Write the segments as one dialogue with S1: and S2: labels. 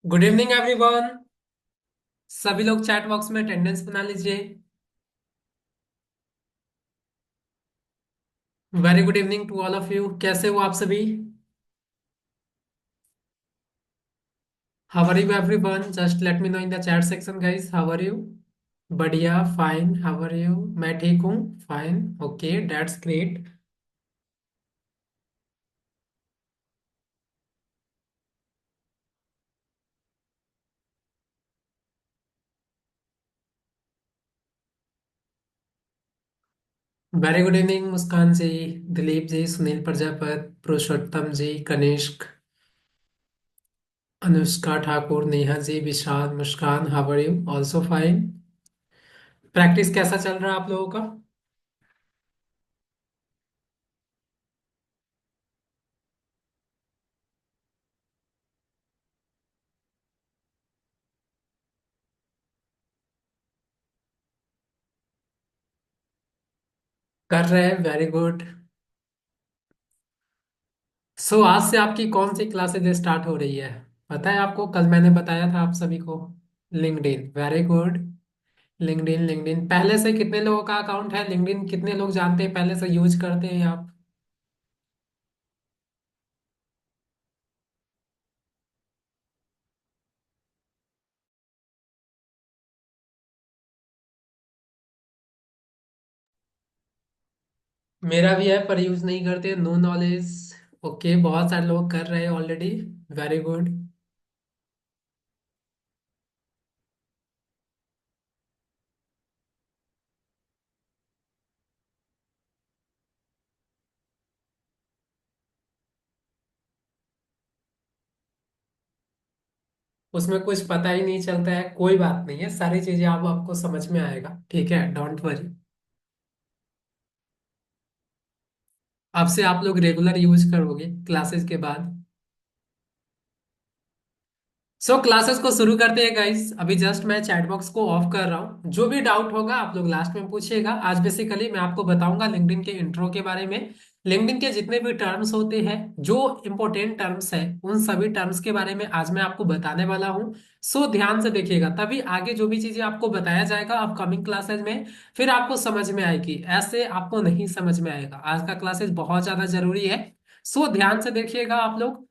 S1: Good evening everyone. सभी लोग chat box में अटेंडेंस बना लीजिए। Very good evening to all of you. कैसे हो आप सभी? How are you everyone? Just let me know in the chat section guys, how are you? बढ़िया, फाइन। How are you? मैं ठीक हूँ। Fine, okay, that's great. Very good evening Muskan ji, Dilip ji, Sunil Prajapat, Purushottam ji, Kanishk, Anushka Thakur, Neha ji, Vishal, Muskan, how are you? Also fine. Practice कैसा चल रहा है आप लोगों का? कर रहे हैं, वेरी गुड। आज से आपकी कौन सी क्लासेज स्टार्ट हो रही है? पता है आपको? कल मैंने बताया था आप सभी को। LinkedIn, very good. LinkedIn, LinkedIn पहले से कितने लोगों का अकाउंट है लिंक्डइन? कितने लोग जानते हैं, पहले से यूज करते हैं आप? मेरा भी है पर यूज नहीं करते, नो नॉलेज। ओके, बहुत सारे लोग कर रहे हैं ऑलरेडी। Very good. उसमें कुछ पता ही नहीं चलता है, कोई बात नहीं है, सारी चीजें आप आपको समझ में आएगा, ठीक है, डोंट वरी। अब से आप लोग रेगुलर यूज करोगे क्लासेस के बाद। क्लासेस को शुरू करते हैं गाइस। अभी जस्ट मैं चैट बॉक्स को ऑफ कर रहा हूँ, जो भी डाउट होगा आप लोग लास्ट में पूछिएगा। आज बेसिकली मैं आपको बताऊंगा लिंक्डइन के इंट्रो के बारे में। लिंक्डइन के जितने भी टर्म्स होते हैं, जो इंपॉर्टेंट टर्म्स है, उन सभी टर्म्स के बारे में आज मैं आपको बताने वाला हूँ। ध्यान से देखिएगा, तभी आगे जो भी चीजें आपको बताया जाएगा अपकमिंग क्लासेस में, फिर आपको समझ में आएगी। ऐसे आपको नहीं समझ में आएगा। आज का क्लासेस बहुत ज्यादा जरूरी है। ध्यान से देखिएगा आप लोग।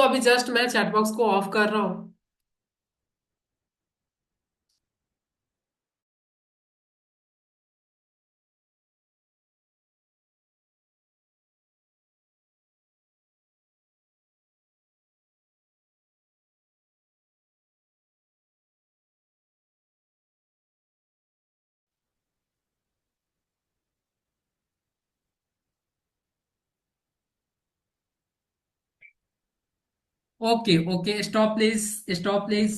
S1: अभी जस्ट मैं चैट बॉक्स को ऑफ कर रहा हूँ। Okay okay, stop please. Stop please.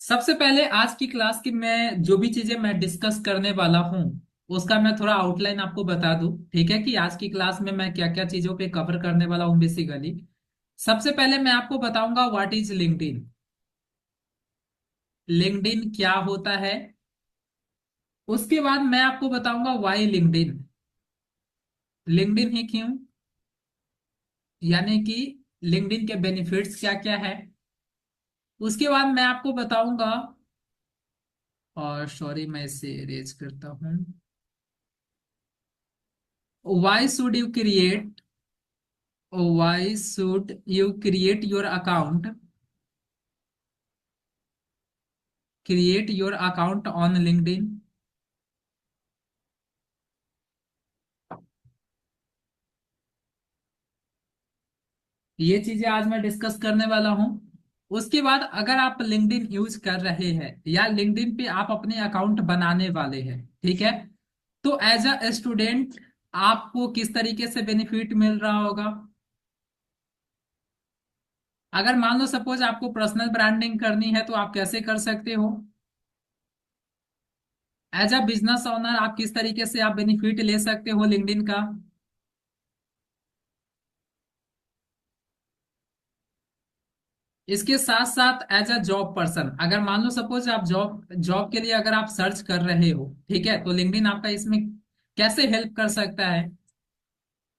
S1: सबसे पहले आज की क्लास की मैं जो भी चीजें मैं डिस्कस करने वाला हूं, उसका मैं थोड़ा आउटलाइन आपको बता दूं, ठीक है, कि आज की क्लास में मैं क्या क्या चीजों पे कवर करने वाला हूं बेसिकली। सबसे पहले मैं आपको बताऊंगा व्हाट इज लिंक्डइन। लिंक्डइन क्या होता है। उसके बाद मैं आपको बताऊंगा व्हाई लिंक्डइन। लिंक्डइन ही क्यों, यानी कि लिंक्डइन के बेनिफिट्स क्या क्या है। उसके बाद मैं आपको बताऊंगा, और सॉरी मैं इसे इरेज करता हूं, why should you create why should you create your account on LinkedIn। ये चीजें आज मैं डिस्कस करने वाला हूं। उसके बाद अगर आप लिंक्डइन यूज कर रहे हैं या लिंक्डइन पे आप अपने अकाउंट बनाने वाले हैं, ठीक है, तो एज अ स्टूडेंट आपको किस तरीके से बेनिफिट मिल रहा होगा। अगर मान लो सपोज आपको पर्सनल ब्रांडिंग करनी है तो आप कैसे कर सकते हो। एज अ बिजनेस ओनर आप किस तरीके से आप बेनिफिट ले सकते हो लिंक्डइन का। इसके साथ साथ एज अ जॉब पर्सन, अगर मान लो सपोज आप जॉब जॉब के लिए अगर आप सर्च कर रहे हो, ठीक है, तो लिंक्डइन आपका इसमें
S2: कैसे हेल्प कर सकता है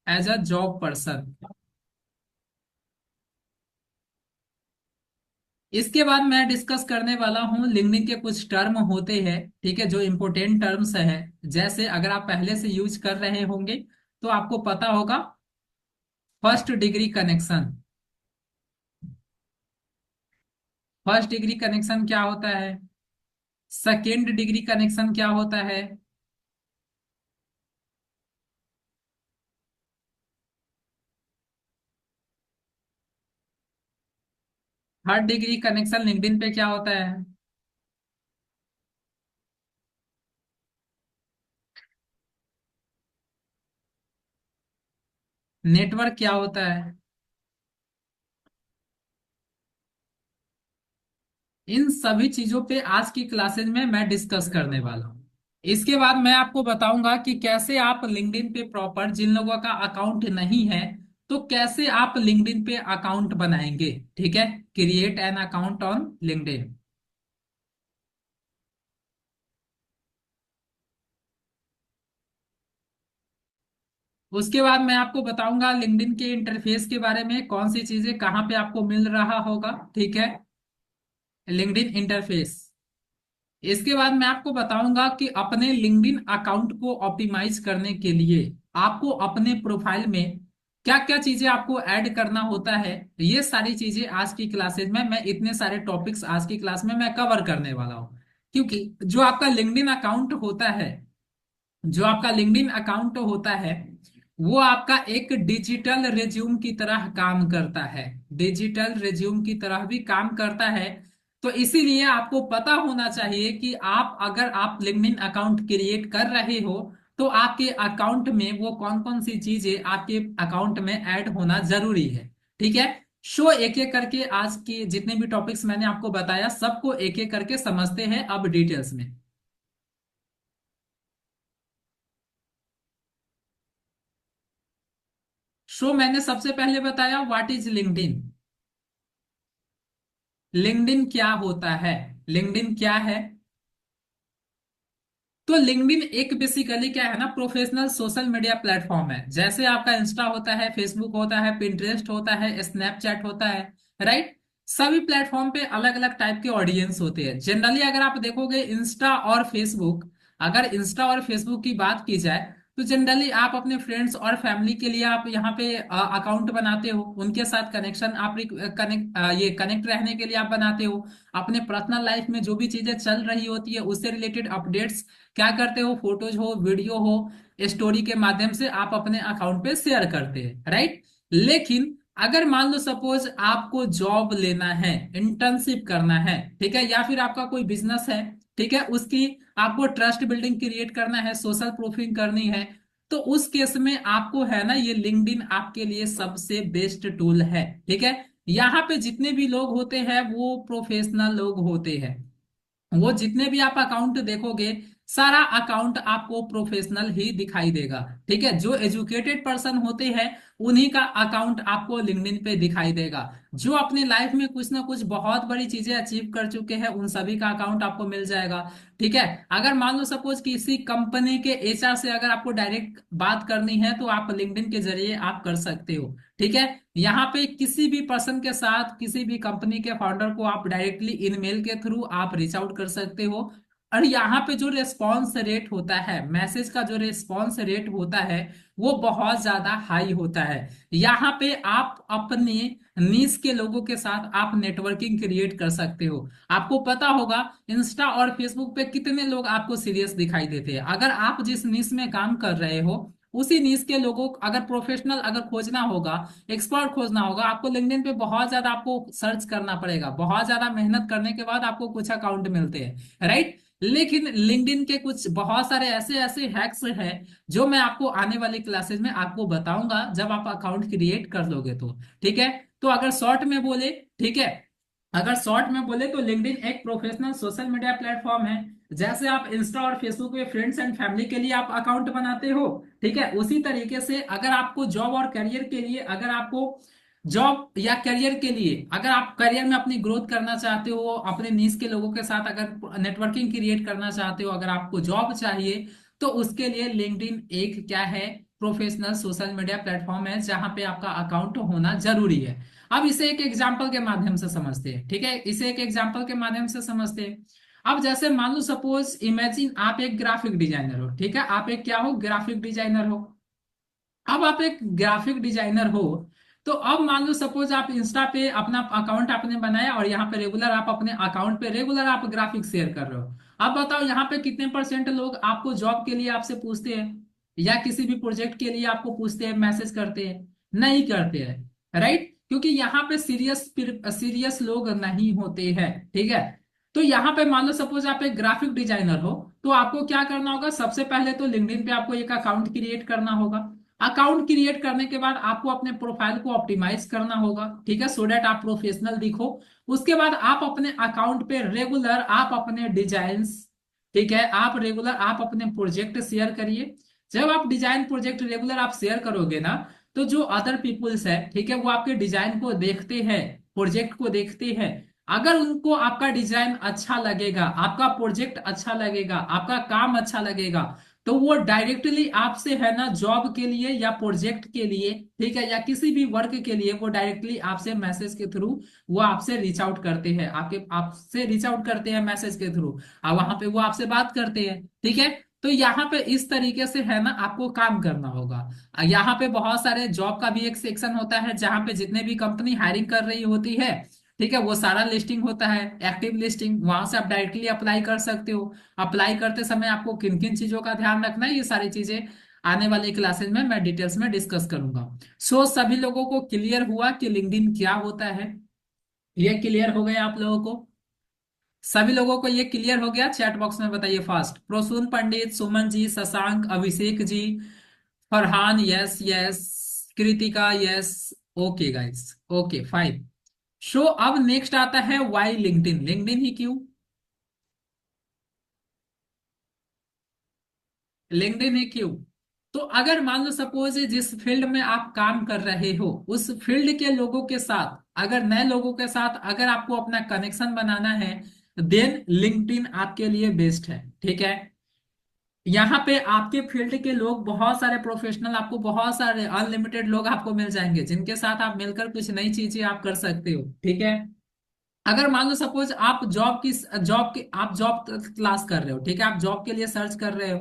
S2: एज अ जॉब पर्सन। इसके बाद मैं डिस्कस करने वाला हूँ लिंक्डइन के कुछ टर्म होते हैं, ठीक है, जो इंपॉर्टेंट टर्म्स है। जैसे अगर आप पहले से यूज कर रहे होंगे तो आपको पता होगा, first degree connection. First degree connection क्या होता है? सेकेंड डिग्री कनेक्शन क्या होता है? थर्ड डिग्री कनेक्शन लिंक्डइन पे क्या होता है? नेटवर्क क्या होता है? इन सभी चीजों पे आज की क्लासेज में मैं डिस्कस करने वाला हूँ। इसके बाद मैं आपको बताऊंगा कि कैसे आप लिंक्डइन पे प्रॉपर, जिन लोगों का अकाउंट नहीं है तो कैसे आप लिंक्डइन पे अकाउंट बनाएंगे, ठीक है। Create an account on LinkedIn. उसके बाद मैं आपको बताऊंगा लिंक्डइन के इंटरफेस के बारे में, कौन सी चीजें कहाँ पे आपको मिल रहा होगा, ठीक है। LinkedIn interface. इसके बाद मैं आपको बताऊंगा कि अपने लिंक्डइन अकाउंट को ऑप्टिमाइज करने के लिए आपको अपने प्रोफाइल में क्या क्या चीजें आपको ऐड करना होता है। ये सारी चीजें आज की क्लासेज में, मैं इतने सारे टॉपिक्स आज की क्लास में मैं कवर करने वाला हूँ। क्योंकि जो आपका लिंक्डइन अकाउंट होता है, जो आपका लिंक्डइन अकाउंट होता है, वो आपका एक डिजिटल रिज्यूम की तरह काम करता है। डिजिटल रिज्यूम की तरह भी काम करता है। तो इसीलिए आपको पता होना चाहिए कि आप, अगर आप लिंक्डइन अकाउंट क्रिएट कर रहे हो तो आपके अकाउंट में वो कौन कौन सी चीजें आपके अकाउंट में ऐड होना जरूरी है, ठीक है। शो एक एक करके आज की जितने भी टॉपिक्स मैंने आपको बताया सबको एक एक करके समझते हैं अब डिटेल्स में। शो मैंने सबसे पहले बताया व्हाट इज लिंक्डइन। लिंक्डइन क्या होता है? लिंक्डइन क्या है? तो लिंक्डइन एक बेसिकली क्या है ना, प्रोफेशनल सोशल मीडिया प्लेटफॉर्म है। जैसे आपका इंस्टा होता है, फेसबुक होता है, पिंटरेस्ट होता है, स्नैपचैट होता है, राइट। सभी प्लेटफॉर्म पे अलग अलग टाइप के ऑडियंस होते हैं। जनरली अगर आप देखोगे इंस्टा और फेसबुक, अगर इंस्टा और फेसबुक की बात की जाए तो जनरली आप अपने फ्रेंड्स और फैमिली के लिए आप यहाँ पे अकाउंट बनाते हो, उनके साथ कनेक्शन आप कनेक्ट ये कनेक्ट रहने के लिए आप बनाते हो। अपने पर्सनल लाइफ में जो भी चीजें चल रही होती है उससे रिलेटेड अपडेट्स क्या करते हो, फोटोज हो, वीडियो हो, स्टोरी के माध्यम से आप अपने अकाउंट पे शेयर करते हैं, राइट। लेकिन अगर मान लो सपोज आपको जॉब लेना है, इंटर्नशिप करना है, ठीक है, या फिर आपका कोई बिजनेस है, ठीक है, उसकी आपको ट्रस्ट बिल्डिंग क्रिएट करना है, सोशल प्रूफिंग करनी है, तो उस केस में आपको है ना, ये लिंक्डइन आपके लिए सबसे बेस्ट टूल है, ठीक है। यहाँ पे जितने भी लोग होते हैं वो प्रोफेशनल लोग होते हैं। वो जितने भी आप अकाउंट देखोगे सारा अकाउंट आपको प्रोफेशनल ही दिखाई देगा, ठीक है। जो एजुकेटेड पर्सन होते हैं उन्हीं का अकाउंट आपको लिंक्डइन पे दिखाई देगा। जो अपनी लाइफ में कुछ ना कुछ बहुत बड़ी चीजें अचीव कर चुके हैं उन सभी का अकाउंट आपको मिल जाएगा, ठीक है। अगर मान लो सपोज किसी कंपनी के एचआर से अगर आपको डायरेक्ट बात करनी है तो आप लिंक्डइन के जरिए आप कर सकते हो, ठीक है। यहाँ पे किसी भी पर्सन के साथ, किसी भी कंपनी के फाउंडर को आप डायरेक्टली ईमेल के थ्रू आप रीच आउट कर सकते हो। और यहाँ पे जो रेस्पॉन्स रेट होता है, मैसेज का जो रेस्पॉन्स रेट होता है वो बहुत ज्यादा हाई होता है। यहाँ पे आप अपने नीश के लोगों के साथ आप नेटवर्किंग क्रिएट कर सकते हो। आपको पता होगा इंस्टा और फेसबुक पे कितने लोग आपको सीरियस दिखाई देते हैं। अगर आप जिस नीश में काम कर रहे हो उसी नीश के लोगों को अगर प्रोफेशनल अगर खोजना होगा, एक्सपर्ट खोजना होगा, आपको लिंक्डइन पे बहुत ज्यादा आपको सर्च करना पड़ेगा, बहुत ज्यादा मेहनत करने के बाद आपको कुछ अकाउंट मिलते हैं, राइट। लेकिन लिंक्डइन के कुछ बहुत सारे ऐसे ऐसे हैक्स हैं जो मैं आपको आने वाली क्लासेस में आपको बताऊंगा जब आप अकाउंट क्रिएट कर लोगे तो, ठीक है। तो अगर शॉर्ट में बोले, ठीक है, अगर शॉर्ट में बोले तो लिंक्डइन एक प्रोफेशनल सोशल मीडिया प्लेटफॉर्म है। जैसे आप इंस्टा और फेसबुक पे फ्रेंड्स एंड फैमिली के लिए आप अकाउंट बनाते हो, ठीक है, उसी तरीके से अगर आपको जॉब और करियर के लिए, अगर आपको जॉब या करियर के लिए, अगर आप करियर में अपनी ग्रोथ करना चाहते हो, अपने नीश के लोगों के साथ अगर नेटवर्किंग क्रिएट करना चाहते हो, अगर आपको जॉब चाहिए तो उसके लिए लिंक्डइन एक क्या है, प्रोफेशनल सोशल मीडिया प्लेटफॉर्म है जहां पे आपका अकाउंट होना जरूरी है। अब इसे एक एग्जांपल के माध्यम से समझते हैं, ठीक है, इसे एक एग्जांपल के माध्यम से समझते हैं। अब जैसे मान लो, सपोज इमेजिन आप एक ग्राफिक डिजाइनर हो, ठीक है, आप एक क्या हो, ग्राफिक डिजाइनर हो। अब आप एक ग्राफिक डिजाइनर हो, तो अब मान लो सपोज आप इंस्टा पे अपना अकाउंट आपने बनाया और यहाँ पे रेगुलर आप अपने अकाउंट पे रेगुलर आप ग्राफिक शेयर कर रहे हो। अब बताओ यहाँ पे कितने परसेंट लोग आपको जॉब के लिए आपसे पूछते हैं, या किसी भी प्रोजेक्ट के लिए आपको पूछते हैं, मैसेज करते हैं? नहीं करते हैं, राइट, क्योंकि यहाँ पे सीरियस सीरियस लोग नहीं होते हैं, ठीक है। तो यहाँ पे मान लो सपोज आप एक ग्राफिक डिजाइनर हो, तो आपको क्या करना होगा, सबसे पहले तो लिंक्डइन पे आपको एक अकाउंट क्रिएट करना होगा। अकाउंट क्रिएट करने के बाद आपको अपने प्रोफाइल को ऑप्टिमाइज करना होगा, ठीक है, सो दैट आप प्रोफेशनल दिखो। उसके बाद आप अपने अकाउंट पे रेगुलर आप अपने डिजाइन्स, ठीक है, आप रेगुलर आप अपने प्रोजेक्ट शेयर करिए। जब आप डिजाइन प्रोजेक्ट रेगुलर आप शेयर करोगे ना, तो जो अदर पीपुल्स है, ठीक है, वो आपके डिजाइन को देखते हैं, प्रोजेक्ट को देखते हैं। अगर उनको आपका डिजाइन अच्छा लगेगा, आपका प्रोजेक्ट अच्छा लगेगा, आपका काम अच्छा लगेगा, तो वो डायरेक्टली आपसे है ना, जॉब के लिए या प्रोजेक्ट के लिए, ठीक है, या किसी भी वर्क के लिए, वो डायरेक्टली आपसे मैसेज के थ्रू वो आपसे रीच आउट करते हैं, आपके आपसे रीच आउट करते हैं मैसेज के थ्रू, और वहां पे वो आपसे बात करते हैं, ठीक है। तो यहाँ पे इस तरीके से है ना आपको काम करना होगा। यहाँ पे बहुत सारे जॉब का भी एक सेक्शन होता है जहां पे जितने भी कंपनी हायरिंग कर रही होती है, ठीक है, वो सारा लिस्टिंग होता है, एक्टिव लिस्टिंग, वहां से आप डायरेक्टली अप्लाई कर सकते हो। अप्लाई करते समय आपको किन किन चीजों का ध्यान रखना है, ये सारी चीजें आने वाली क्लासेज में मैं डिटेल्स में डिस्कस करूंगा। सो सभी लोगों को क्लियर हुआ कि लिंक्डइन क्या होता है? ये क्लियर हो गया आप लोगों को? सभी लोगों को ये क्लियर हो गया? चैट बॉक्स में बताइए fast. Prosun Pandit, Suman ji, Shashank, Abhishek ji, Farhan, yes yes, Kritika, yes. Okay guys, okay fine. So अब नेक्स्ट आता है वाई लिंक्डइन, लिंक्डइन ही क्यों? लिंक्डइन ही क्यों? तो अगर मान लो सपोज जिस फील्ड में आप काम कर रहे हो, उस फील्ड के लोगों के साथ, अगर नए लोगों के साथ अगर आपको अपना कनेक्शन बनाना है, देन लिंक्डइन आपके लिए बेस्ट है, ठीक है। यहाँ पे आपके फील्ड के लोग बहुत सारे प्रोफेशनल, आपको बहुत सारे अनलिमिटेड लोग आपको मिल जाएंगे जिनके साथ आप मिलकर कुछ नई चीजें आप कर सकते हो, ठीक है। अगर मान लो सपोज आप जॉब की आप जॉब क्लास कर रहे हो, ठीक है, आप जॉब के लिए सर्च कर रहे हो,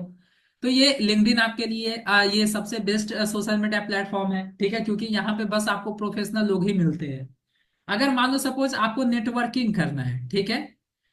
S2: तो ये लिंक्डइन आपके लिए ये सबसे बेस्ट सोशल मीडिया प्लेटफॉर्म है, ठीक है, क्योंकि यहाँ पे बस आपको प्रोफेशनल लोग ही मिलते हैं। अगर मान लो सपोज आपको नेटवर्किंग करना है, ठीक है,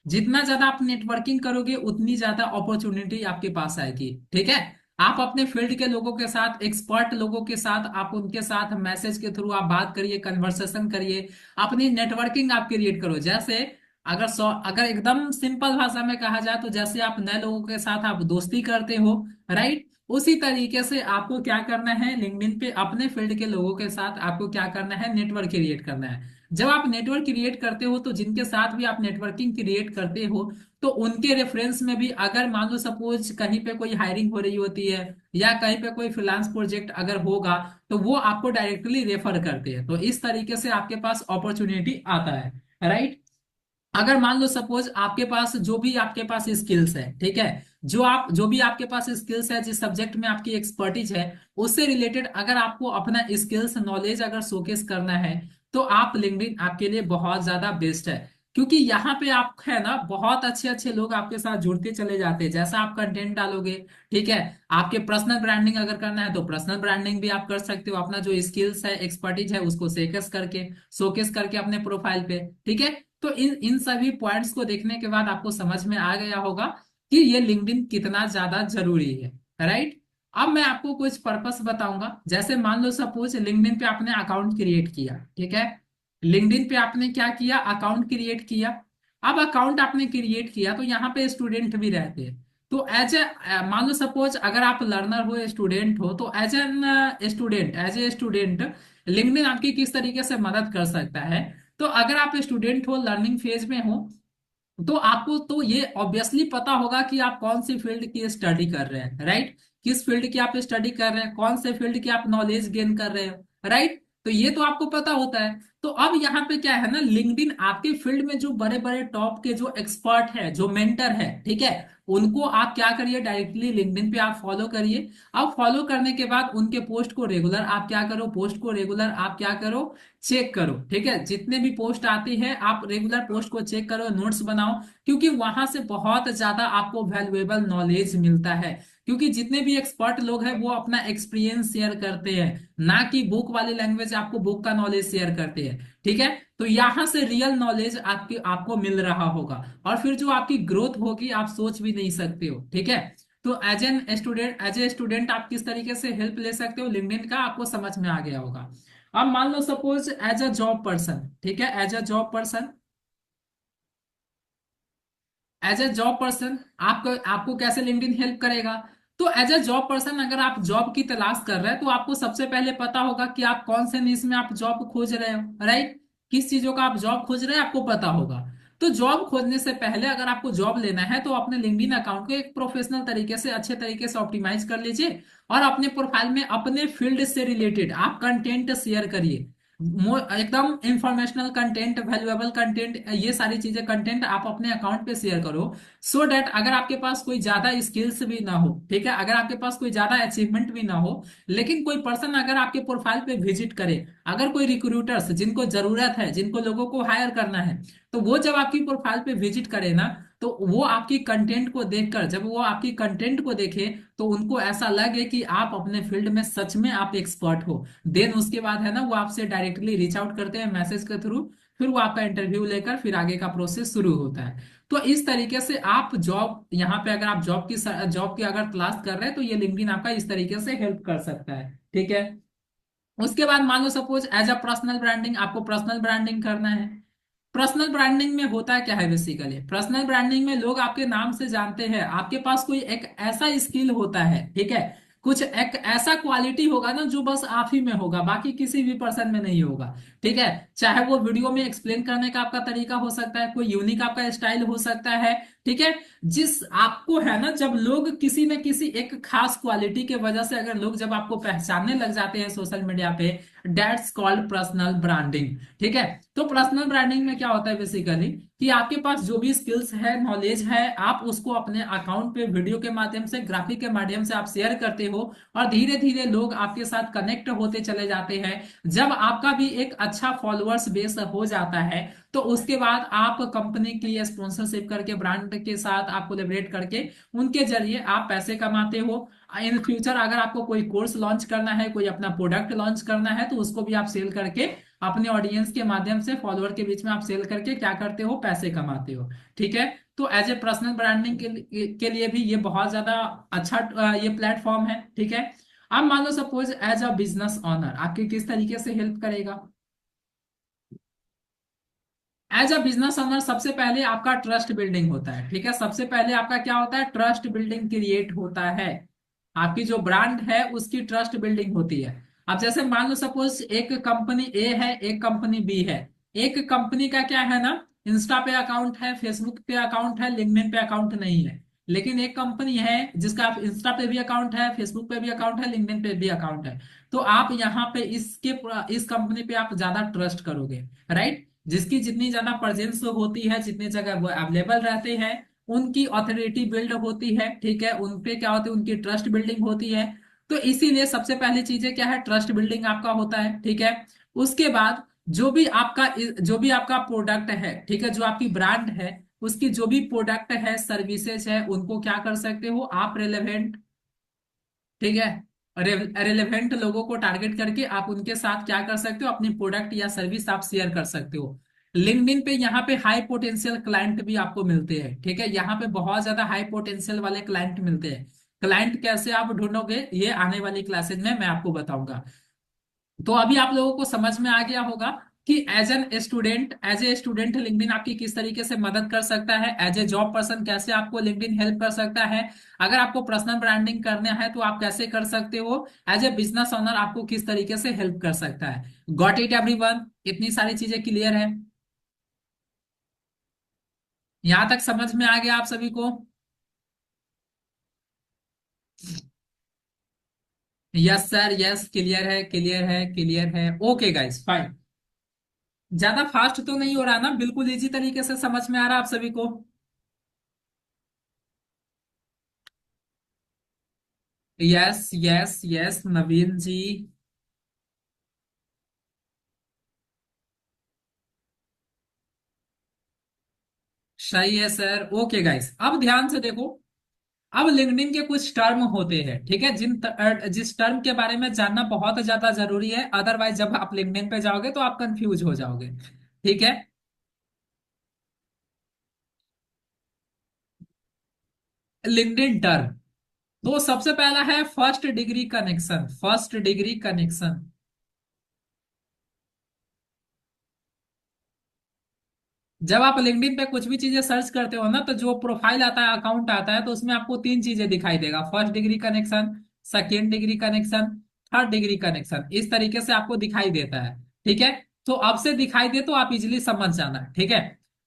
S2: जितना ज्यादा आप नेटवर्किंग करोगे उतनी ज्यादा अपॉर्चुनिटी आपके पास आएगी, ठीक है। आप अपने फील्ड के लोगों के साथ, एक्सपर्ट लोगों के साथ, आप उनके साथ मैसेज के थ्रू आप बात करिए, कन्वर्सेशन करिए, अपनी नेटवर्किंग आप क्रिएट करो। जैसे अगर एकदम सिंपल भाषा में कहा जाए, तो जैसे आप नए लोगों के साथ आप दोस्ती करते हो, राइट, उसी तरीके से आपको क्या करना है, लिंक्डइन पे अपने फील्ड के लोगों के साथ आपको क्या करना है, नेटवर्क क्रिएट करना है। जब आप नेटवर्क क्रिएट करते हो, तो जिनके साथ भी आप नेटवर्किंग क्रिएट करते हो, तो उनके रेफरेंस में भी अगर मान लो सपोज कहीं पे कोई हायरिंग हो रही होती है, या कहीं पे कोई फ्रीलांस प्रोजेक्ट अगर होगा, तो वो आपको डायरेक्टली रेफर करते हैं। तो इस तरीके से आपके पास अपॉर्चुनिटी आता है, राइट। अगर मान लो सपोज आपके पास जो भी आपके पास स्किल्स है, ठीक है, जो भी आपके पास स्किल्स है, जिस सब्जेक्ट में आपकी एक्सपर्टीज है, उससे रिलेटेड अगर आपको अपना स्किल्स नॉलेज अगर शोकेस करना है, तो आप लिंक्डइन आपके लिए बहुत ज्यादा बेस्ट है। क्योंकि यहाँ पे आप है ना, बहुत अच्छे अच्छे लोग आपके साथ जुड़ते चले जाते हैं, जैसा आप कंटेंट डालोगे, ठीक है। आपके पर्सनल ब्रांडिंग अगर करना है, तो पर्सनल ब्रांडिंग भी आप कर सकते हो, अपना जो स्किल्स है, एक्सपर्टीज है, उसको शोकेस करके अपने प्रोफाइल पे, ठीक है। तो इन इन सभी पॉइंट्स को देखने के बाद आपको समझ में आ गया होगा कि ये लिंक्डइन कितना ज्यादा जरूरी है, राइट। अब मैं आपको कुछ पर्पस बताऊंगा। जैसे मान लो सपोज लिंक्डइन पे आपने अकाउंट क्रिएट किया, ठीक है, लिंक्डइन पे आपने क्या किया, अकाउंट क्रिएट किया। अब अकाउंट आपने क्रिएट किया, तो यहाँ पे स्टूडेंट भी रहते हैं। तो एज ए मान लो सपोज अगर आप लर्नर हो, स्टूडेंट हो, तो एज ए स्टूडेंट लिंक्डइन आपकी किस तरीके से मदद कर सकता है। तो अगर आप स्टूडेंट हो, लर्निंग फेज में हो, तो आपको तो ये ऑब्वियसली पता होगा कि आप कौन सी फील्ड की स्टडी कर रहे हैं, राइट, किस फील्ड की आप स्टडी कर रहे हैं, कौन से फील्ड की आप नॉलेज गेन कर रहे हो, राइट। तो ये तो आपको पता होता है। तो अब यहाँ पे क्या है ना, लिंक्डइन आपके फील्ड में जो बड़े बड़े टॉप के जो एक्सपर्ट है, जो मेंटर है, ठीक है, उनको आप क्या करिए, डायरेक्टली लिंक्डइन पे आप फॉलो करिए। अब फॉलो करने के बाद उनके पोस्ट को रेगुलर आप क्या करो, पोस्ट को रेगुलर आप क्या करो, चेक करो, ठीक है। जितने भी पोस्ट आती है आप रेगुलर पोस्ट को चेक करो, नोट्स बनाओ, क्योंकि वहां से बहुत ज्यादा आपको वैल्यूएबल नॉलेज मिलता है। क्योंकि जितने भी एक्सपर्ट लोग हैं वो अपना एक्सपीरियंस शेयर करते हैं, ना कि बुक वाली लैंग्वेज आपको बुक का नॉलेज शेयर करते हैं, ठीक है। तो यहां से रियल नॉलेज आपकी आपको मिल रहा होगा, और फिर जो आपकी ग्रोथ होगी आप सोच भी नहीं सकते हो, ठीक है। तो एज ए स्टूडेंट आप किस तरीके से हेल्प ले सकते हो लिंक्डइन का, आपको समझ में आ गया होगा। अब मान लो suppose as a job person, ठीक है, as a job person, as a job person आपको आपको कैसे लिंक्डइन हेल्प करेगा। तो एज ए जॉब पर्सन अगर आप जॉब की तलाश कर रहे हैं तो आपको सबसे पहले पता होगा कि आप कौन से निश में आप जॉब खोज रहे हो, राइट। किस चीजों का आप जॉब खोज रहे हैं आपको पता होगा। तो जॉब खोजने से पहले अगर आपको जॉब लेना है तो अपने लिंक्डइन अकाउंट को एक प्रोफेशनल तरीके से, अच्छे तरीके से ऑप्टिमाइज कर लीजिए, और अपने प्रोफाइल में अपने फील्ड से रिलेटेड आप कंटेंट शेयर करिए। एकदम इंफॉर्मेशनल कंटेंट, वैल्यूएबल कंटेंट, ये सारी चीजें कंटेंट आप अपने अकाउंट पे शेयर करो। सो डैट अगर आपके पास कोई ज्यादा स्किल्स भी ना हो, ठीक है, अगर आपके पास कोई ज्यादा अचीवमेंट भी ना हो, लेकिन कोई पर्सन अगर आपके प्रोफाइल पे विजिट करे, अगर कोई रिक्रूटर्स जिनको जरूरत है, जिनको लोगों को हायर करना है, तो वो जब आपकी प्रोफाइल पे विजिट करे ना, तो वो आपकी कंटेंट को देखकर, जब वो आपकी कंटेंट को देखे, तो उनको ऐसा लगे कि आप अपने फील्ड में सच में आप एक्सपर्ट हो। देन उसके बाद है ना वो आपसे डायरेक्टली रीच आउट करते हैं मैसेज के थ्रू, फिर वो आपका इंटरव्यू लेकर फिर आगे का प्रोसेस शुरू होता है। तो इस तरीके से आप जॉब, यहाँ पे अगर आप जॉब की अगर तलाश कर रहे हैं तो ये लिंक्डइन आपका इस तरीके से हेल्प कर सकता है, ठीक है। उसके बाद मान लो suppose as a personal branding, आपको पर्सनल ब्रांडिंग करना है। पर्सनल ब्रांडिंग में होता क्या है, बेसिकली पर्सनल ब्रांडिंग में लोग आपके नाम से जानते हैं, आपके पास कोई एक ऐसा स्किल होता है, ठीक है, कुछ एक ऐसा क्वालिटी होगा ना जो बस आप ही में होगा, बाकी किसी भी पर्सन में नहीं होगा, ठीक है। चाहे वो वीडियो में एक्सप्लेन करने का आपका तरीका हो सकता है, कोई यूनिक आपका स्टाइल हो सकता है, ठीक है। जिस आपको है ना, जब लोग किसी न किसी एक खास क्वालिटी के वजह से अगर लोग जब आपको पहचानने लग जाते हैं सोशल मीडिया पे, दैट्स कॉल्ड पर्सनल ब्रांडिंग, ठीक है। तो पर्सनल ब्रांडिंग में क्या होता है बेसिकली, कि आपके पास जो भी स्किल्स है, नॉलेज है, आप उसको अपने अकाउंट पे वीडियो के माध्यम से, ग्राफिक के माध्यम से आप शेयर करते हो, और धीरे धीरे लोग आपके साथ कनेक्ट होते चले जाते हैं। जब आपका भी एक अच्छा फॉलोअर्स बेस हो जाता है, तो उसके बाद आप कंपनी के लिए स्पॉन्सरशिप करके, ब्रांड के साथ आप कोलेबरेट करके उनके जरिए आप पैसे कमाते हो। इन फ्यूचर अगर आपको कोई कोर्स लॉन्च करना है, कोई अपना प्रोडक्ट लॉन्च करना है, तो उसको भी आप सेल करके अपने ऑडियंस के माध्यम से, फॉलोअर के बीच में आप सेल करके क्या करते हो, पैसे कमाते हो, ठीक है। तो एज ए पर्सनल ब्रांडिंग के लिए भी ये बहुत ज्यादा अच्छा ये प्लेटफॉर्म है, ठीक है। अब मान लो suppose as a business owner आपके किस तरीके से हेल्प करेगा। एज अ बिजनेस ओनर सबसे पहले आपका ट्रस्ट बिल्डिंग होता है, ठीक है, सबसे पहले आपका क्या होता है, ट्रस्ट बिल्डिंग क्रिएट होता है। आपकी जो ब्रांड है उसकी ट्रस्ट बिल्डिंग होती है। अब जैसे मान लो सपोज एक कंपनी ए है, एक कंपनी बी है। एक कंपनी का क्या है ना, इंस्टा पे अकाउंट है, फेसबुक पे अकाउंट है, लिंक्डइन पे अकाउंट नहीं है। लेकिन एक कंपनी है जिसका आप इंस्टा पे भी अकाउंट है, फेसबुक पे भी अकाउंट है, लिंक्डइन पे भी अकाउंट है। तो आप यहाँ पे इस कंपनी पे आप ज्यादा ट्रस्ट करोगे, राइट। जिसकी जितनी ज्यादा प्रेजेंस होती है, जितनी जगह वो अवेलेबल रहते हैं, उनकी ऑथोरिटी बिल्ड होती है, ठीक है, उन पे क्या होती है, उनकी ट्रस्ट बिल्डिंग होती है। तो इसीलिए सबसे पहली चीजें क्या है, ट्रस्ट बिल्डिंग आपका होता है, ठीक है। उसके बाद जो भी आपका प्रोडक्ट है, ठीक है, जो आपकी ब्रांड है, उसकी जो भी प्रोडक्ट है, सर्विसेज है, उनको क्या कर सकते हो आप, रेलेवेंट, ठीक है, रेलेवेंट लोगों को टारगेट करके आप उनके साथ क्या कर सकते हो, अपनी प्रोडक्ट या सर्विस आप शेयर कर सकते हो। लिंक्डइन पे यहाँ पे हाई पोटेंशियल क्लाइंट भी आपको मिलते हैं, ठीक है, यहाँ पे बहुत ज्यादा हाई पोटेंशियल वाले क्लाइंट मिलते हैं। क्लाइंट कैसे आप ढूंढोगे, ये आने वाली क्लासेज में मैं आपको बताऊंगा। तो अभी आप लोगों को समझ में आ गया होगा कि एज ए स्टूडेंट लिंक्डइन आपकी किस तरीके से मदद कर सकता है, एज ए जॉब पर्सन कैसे आपको लिंक्डइन हेल्प कर सकता है, अगर आपको पर्सनल ब्रांडिंग करना है तो आप कैसे कर सकते हो, एज ए बिजनेस ओनर आपको किस तरीके से हेल्प कर सकता है। गॉट इट एवरीवन, इतनी सारी चीजें क्लियर है, यहां तक समझ में आ गया आप सभी को। यस सर, यस, क्लियर है, क्लियर है, क्लियर है, ओके गाइस फाइन। ज्यादा फास्ट तो नहीं हो रहा ना, बिल्कुल इजी तरीके से समझ में आ रहा है आप सभी को? यस यस यस नवीन जी। सही है सर। ओके गाइस, अब ध्यान से देखो। अब लिंक्डइन के कुछ टर्म होते हैं, ठीक है, जिस टर्म के बारे में जानना बहुत ज्यादा जरूरी है, अदरवाइज जब आप लिंक्डइन पे जाओगे तो आप कंफ्यूज हो जाओगे। ठीक है। लिंक्डइन टर्म, तो सबसे पहला है first degree connection. First degree connection, जब आप लिंक्डइन पे कुछ भी चीजें सर्च करते हो ना, तो जो प्रोफाइल आता है, अकाउंट आता है, तो उसमें आपको तीन चीजें दिखाई देगा: first degree connection, second degree connection, third degree connection. इस तरीके से आपको दिखाई देता है। ठीक है। तो अब से दिखाई दे तो आप इजिली समझ जाना। ठीक है।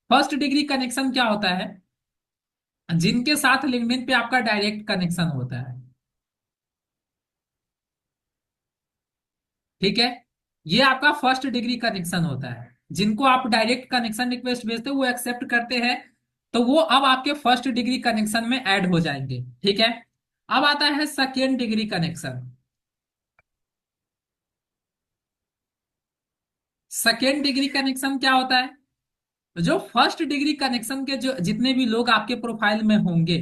S2: फर्स्ट डिग्री कनेक्शन क्या होता है? जिनके साथ लिंक्डइन पे आपका डायरेक्ट कनेक्शन होता है। ठीक है। ये आपका फर्स्ट डिग्री कनेक्शन होता है। जिनको आप डायरेक्ट कनेक्शन रिक्वेस्ट भेजते हो, वो एक्सेप्ट करते हैं, तो वो अब आपके फर्स्ट डिग्री कनेक्शन में ऐड हो जाएंगे। ठीक है। अब आता है second degree connection. Second degree connection क्या होता है? जो फर्स्ट डिग्री कनेक्शन के जो जितने भी लोग आपके प्रोफाइल में होंगे,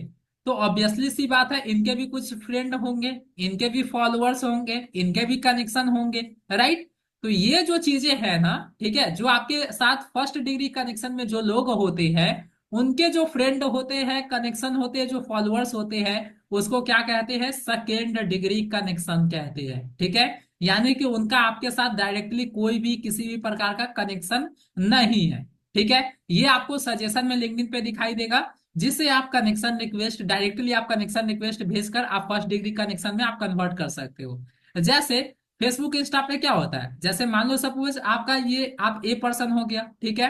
S2: तो ऑब्वियसली सी बात है, इनके भी कुछ फ्रेंड होंगे, इनके भी फॉलोअर्स होंगे, इनके भी कनेक्शन होंगे। राइट। तो ये जो चीजें है ना, ठीक है, जो आपके साथ फर्स्ट डिग्री कनेक्शन में जो लोग होते हैं, उनके जो फ्रेंड होते हैं, कनेक्शन होते हैं, जो फॉलोअर्स होते हैं, उसको क्या कहते हैं? सेकेंड डिग्री कनेक्शन कहते हैं। ठीक है। यानी कि उनका आपके साथ डायरेक्टली कोई भी किसी भी प्रकार का कनेक्शन नहीं है। ठीक है। ये आपको सजेशन में लिंक्डइन पे दिखाई देगा, जिससे आप कनेक्शन रिक्वेस्ट डायरेक्टली आप कनेक्शन रिक्वेस्ट भेजकर आप फर्स्ट डिग्री कनेक्शन में आप कन्वर्ट कर सकते हो। जैसे फेसबुक इंस्टा पे क्या होता है, जैसे मान लो सपोज आपका ये आप ए पर्सन हो गया। ठीक है।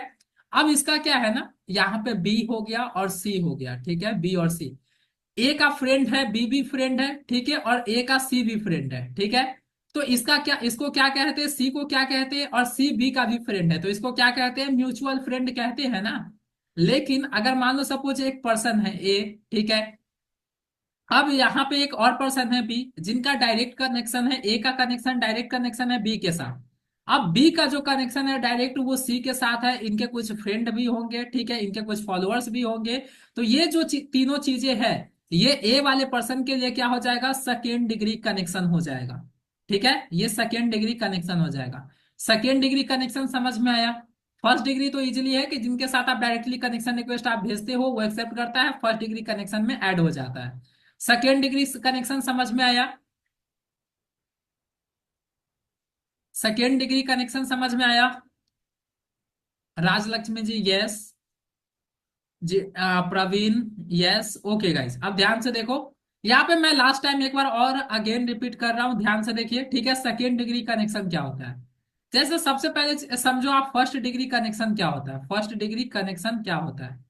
S2: अब इसका क्या है ना, यहाँ पे बी हो गया और सी हो गया। ठीक है, बी और सी, ए का फ्रेंड है, बी भी फ्रेंड है, ठीक है, और ए का सी भी फ्रेंड है। ठीक है। तो इसका क्या, इसको क्या कहते हैं? सी को क्या कहते हैं? और सी बी का भी फ्रेंड है, तो इसको क्या कहते हैं? म्यूचुअल फ्रेंड कहते हैं ना। लेकिन अगर मान लो सपोज एक पर्सन है ए, ठीक है, अब यहाँ पे एक और पर्सन है बी, जिनका डायरेक्ट कनेक्शन है, ए का कनेक्शन डायरेक्ट कनेक्शन है बी के साथ। अब बी का जो कनेक्शन है डायरेक्ट, वो सी के साथ है, इनके कुछ फ्रेंड भी होंगे, ठीक है, इनके कुछ फॉलोअर्स भी होंगे। तो ये जो तीनों चीजें हैं, ये ए वाले पर्सन के लिए क्या हो जाएगा? सेकेंड डिग्री कनेक्शन हो जाएगा। ठीक है, ये सेकेंड डिग्री कनेक्शन हो जाएगा। सेकेंड डिग्री कनेक्शन समझ में आया? फर्स्ट डिग्री तो इजीली है कि जिनके साथ आप डायरेक्टली कनेक्शन रिक्वेस्ट आप भेजते हो, वो एक्सेप्ट करता है, फर्स्ट डिग्री कनेक्शन में ऐड हो जाता है। सेकेंड डिग्री कनेक्शन समझ में आया? सेकेंड डिग्री कनेक्शन समझ में आया? राजलक्ष्मी जी यस। जी प्रवीण यस। ओके गाइस, अब ध्यान से देखो। यहाँ पे मैं लास्ट टाइम एक बार और अगेन रिपीट कर रहा हूं, ध्यान से देखिए। ठीक है, सेकेंड डिग्री कनेक्शन क्या होता है? जैसे सबसे पहले समझो आप फर्स्ट डिग्री कनेक्शन क्या होता है। फर्स्ट डिग्री कनेक्शन क्या होता है?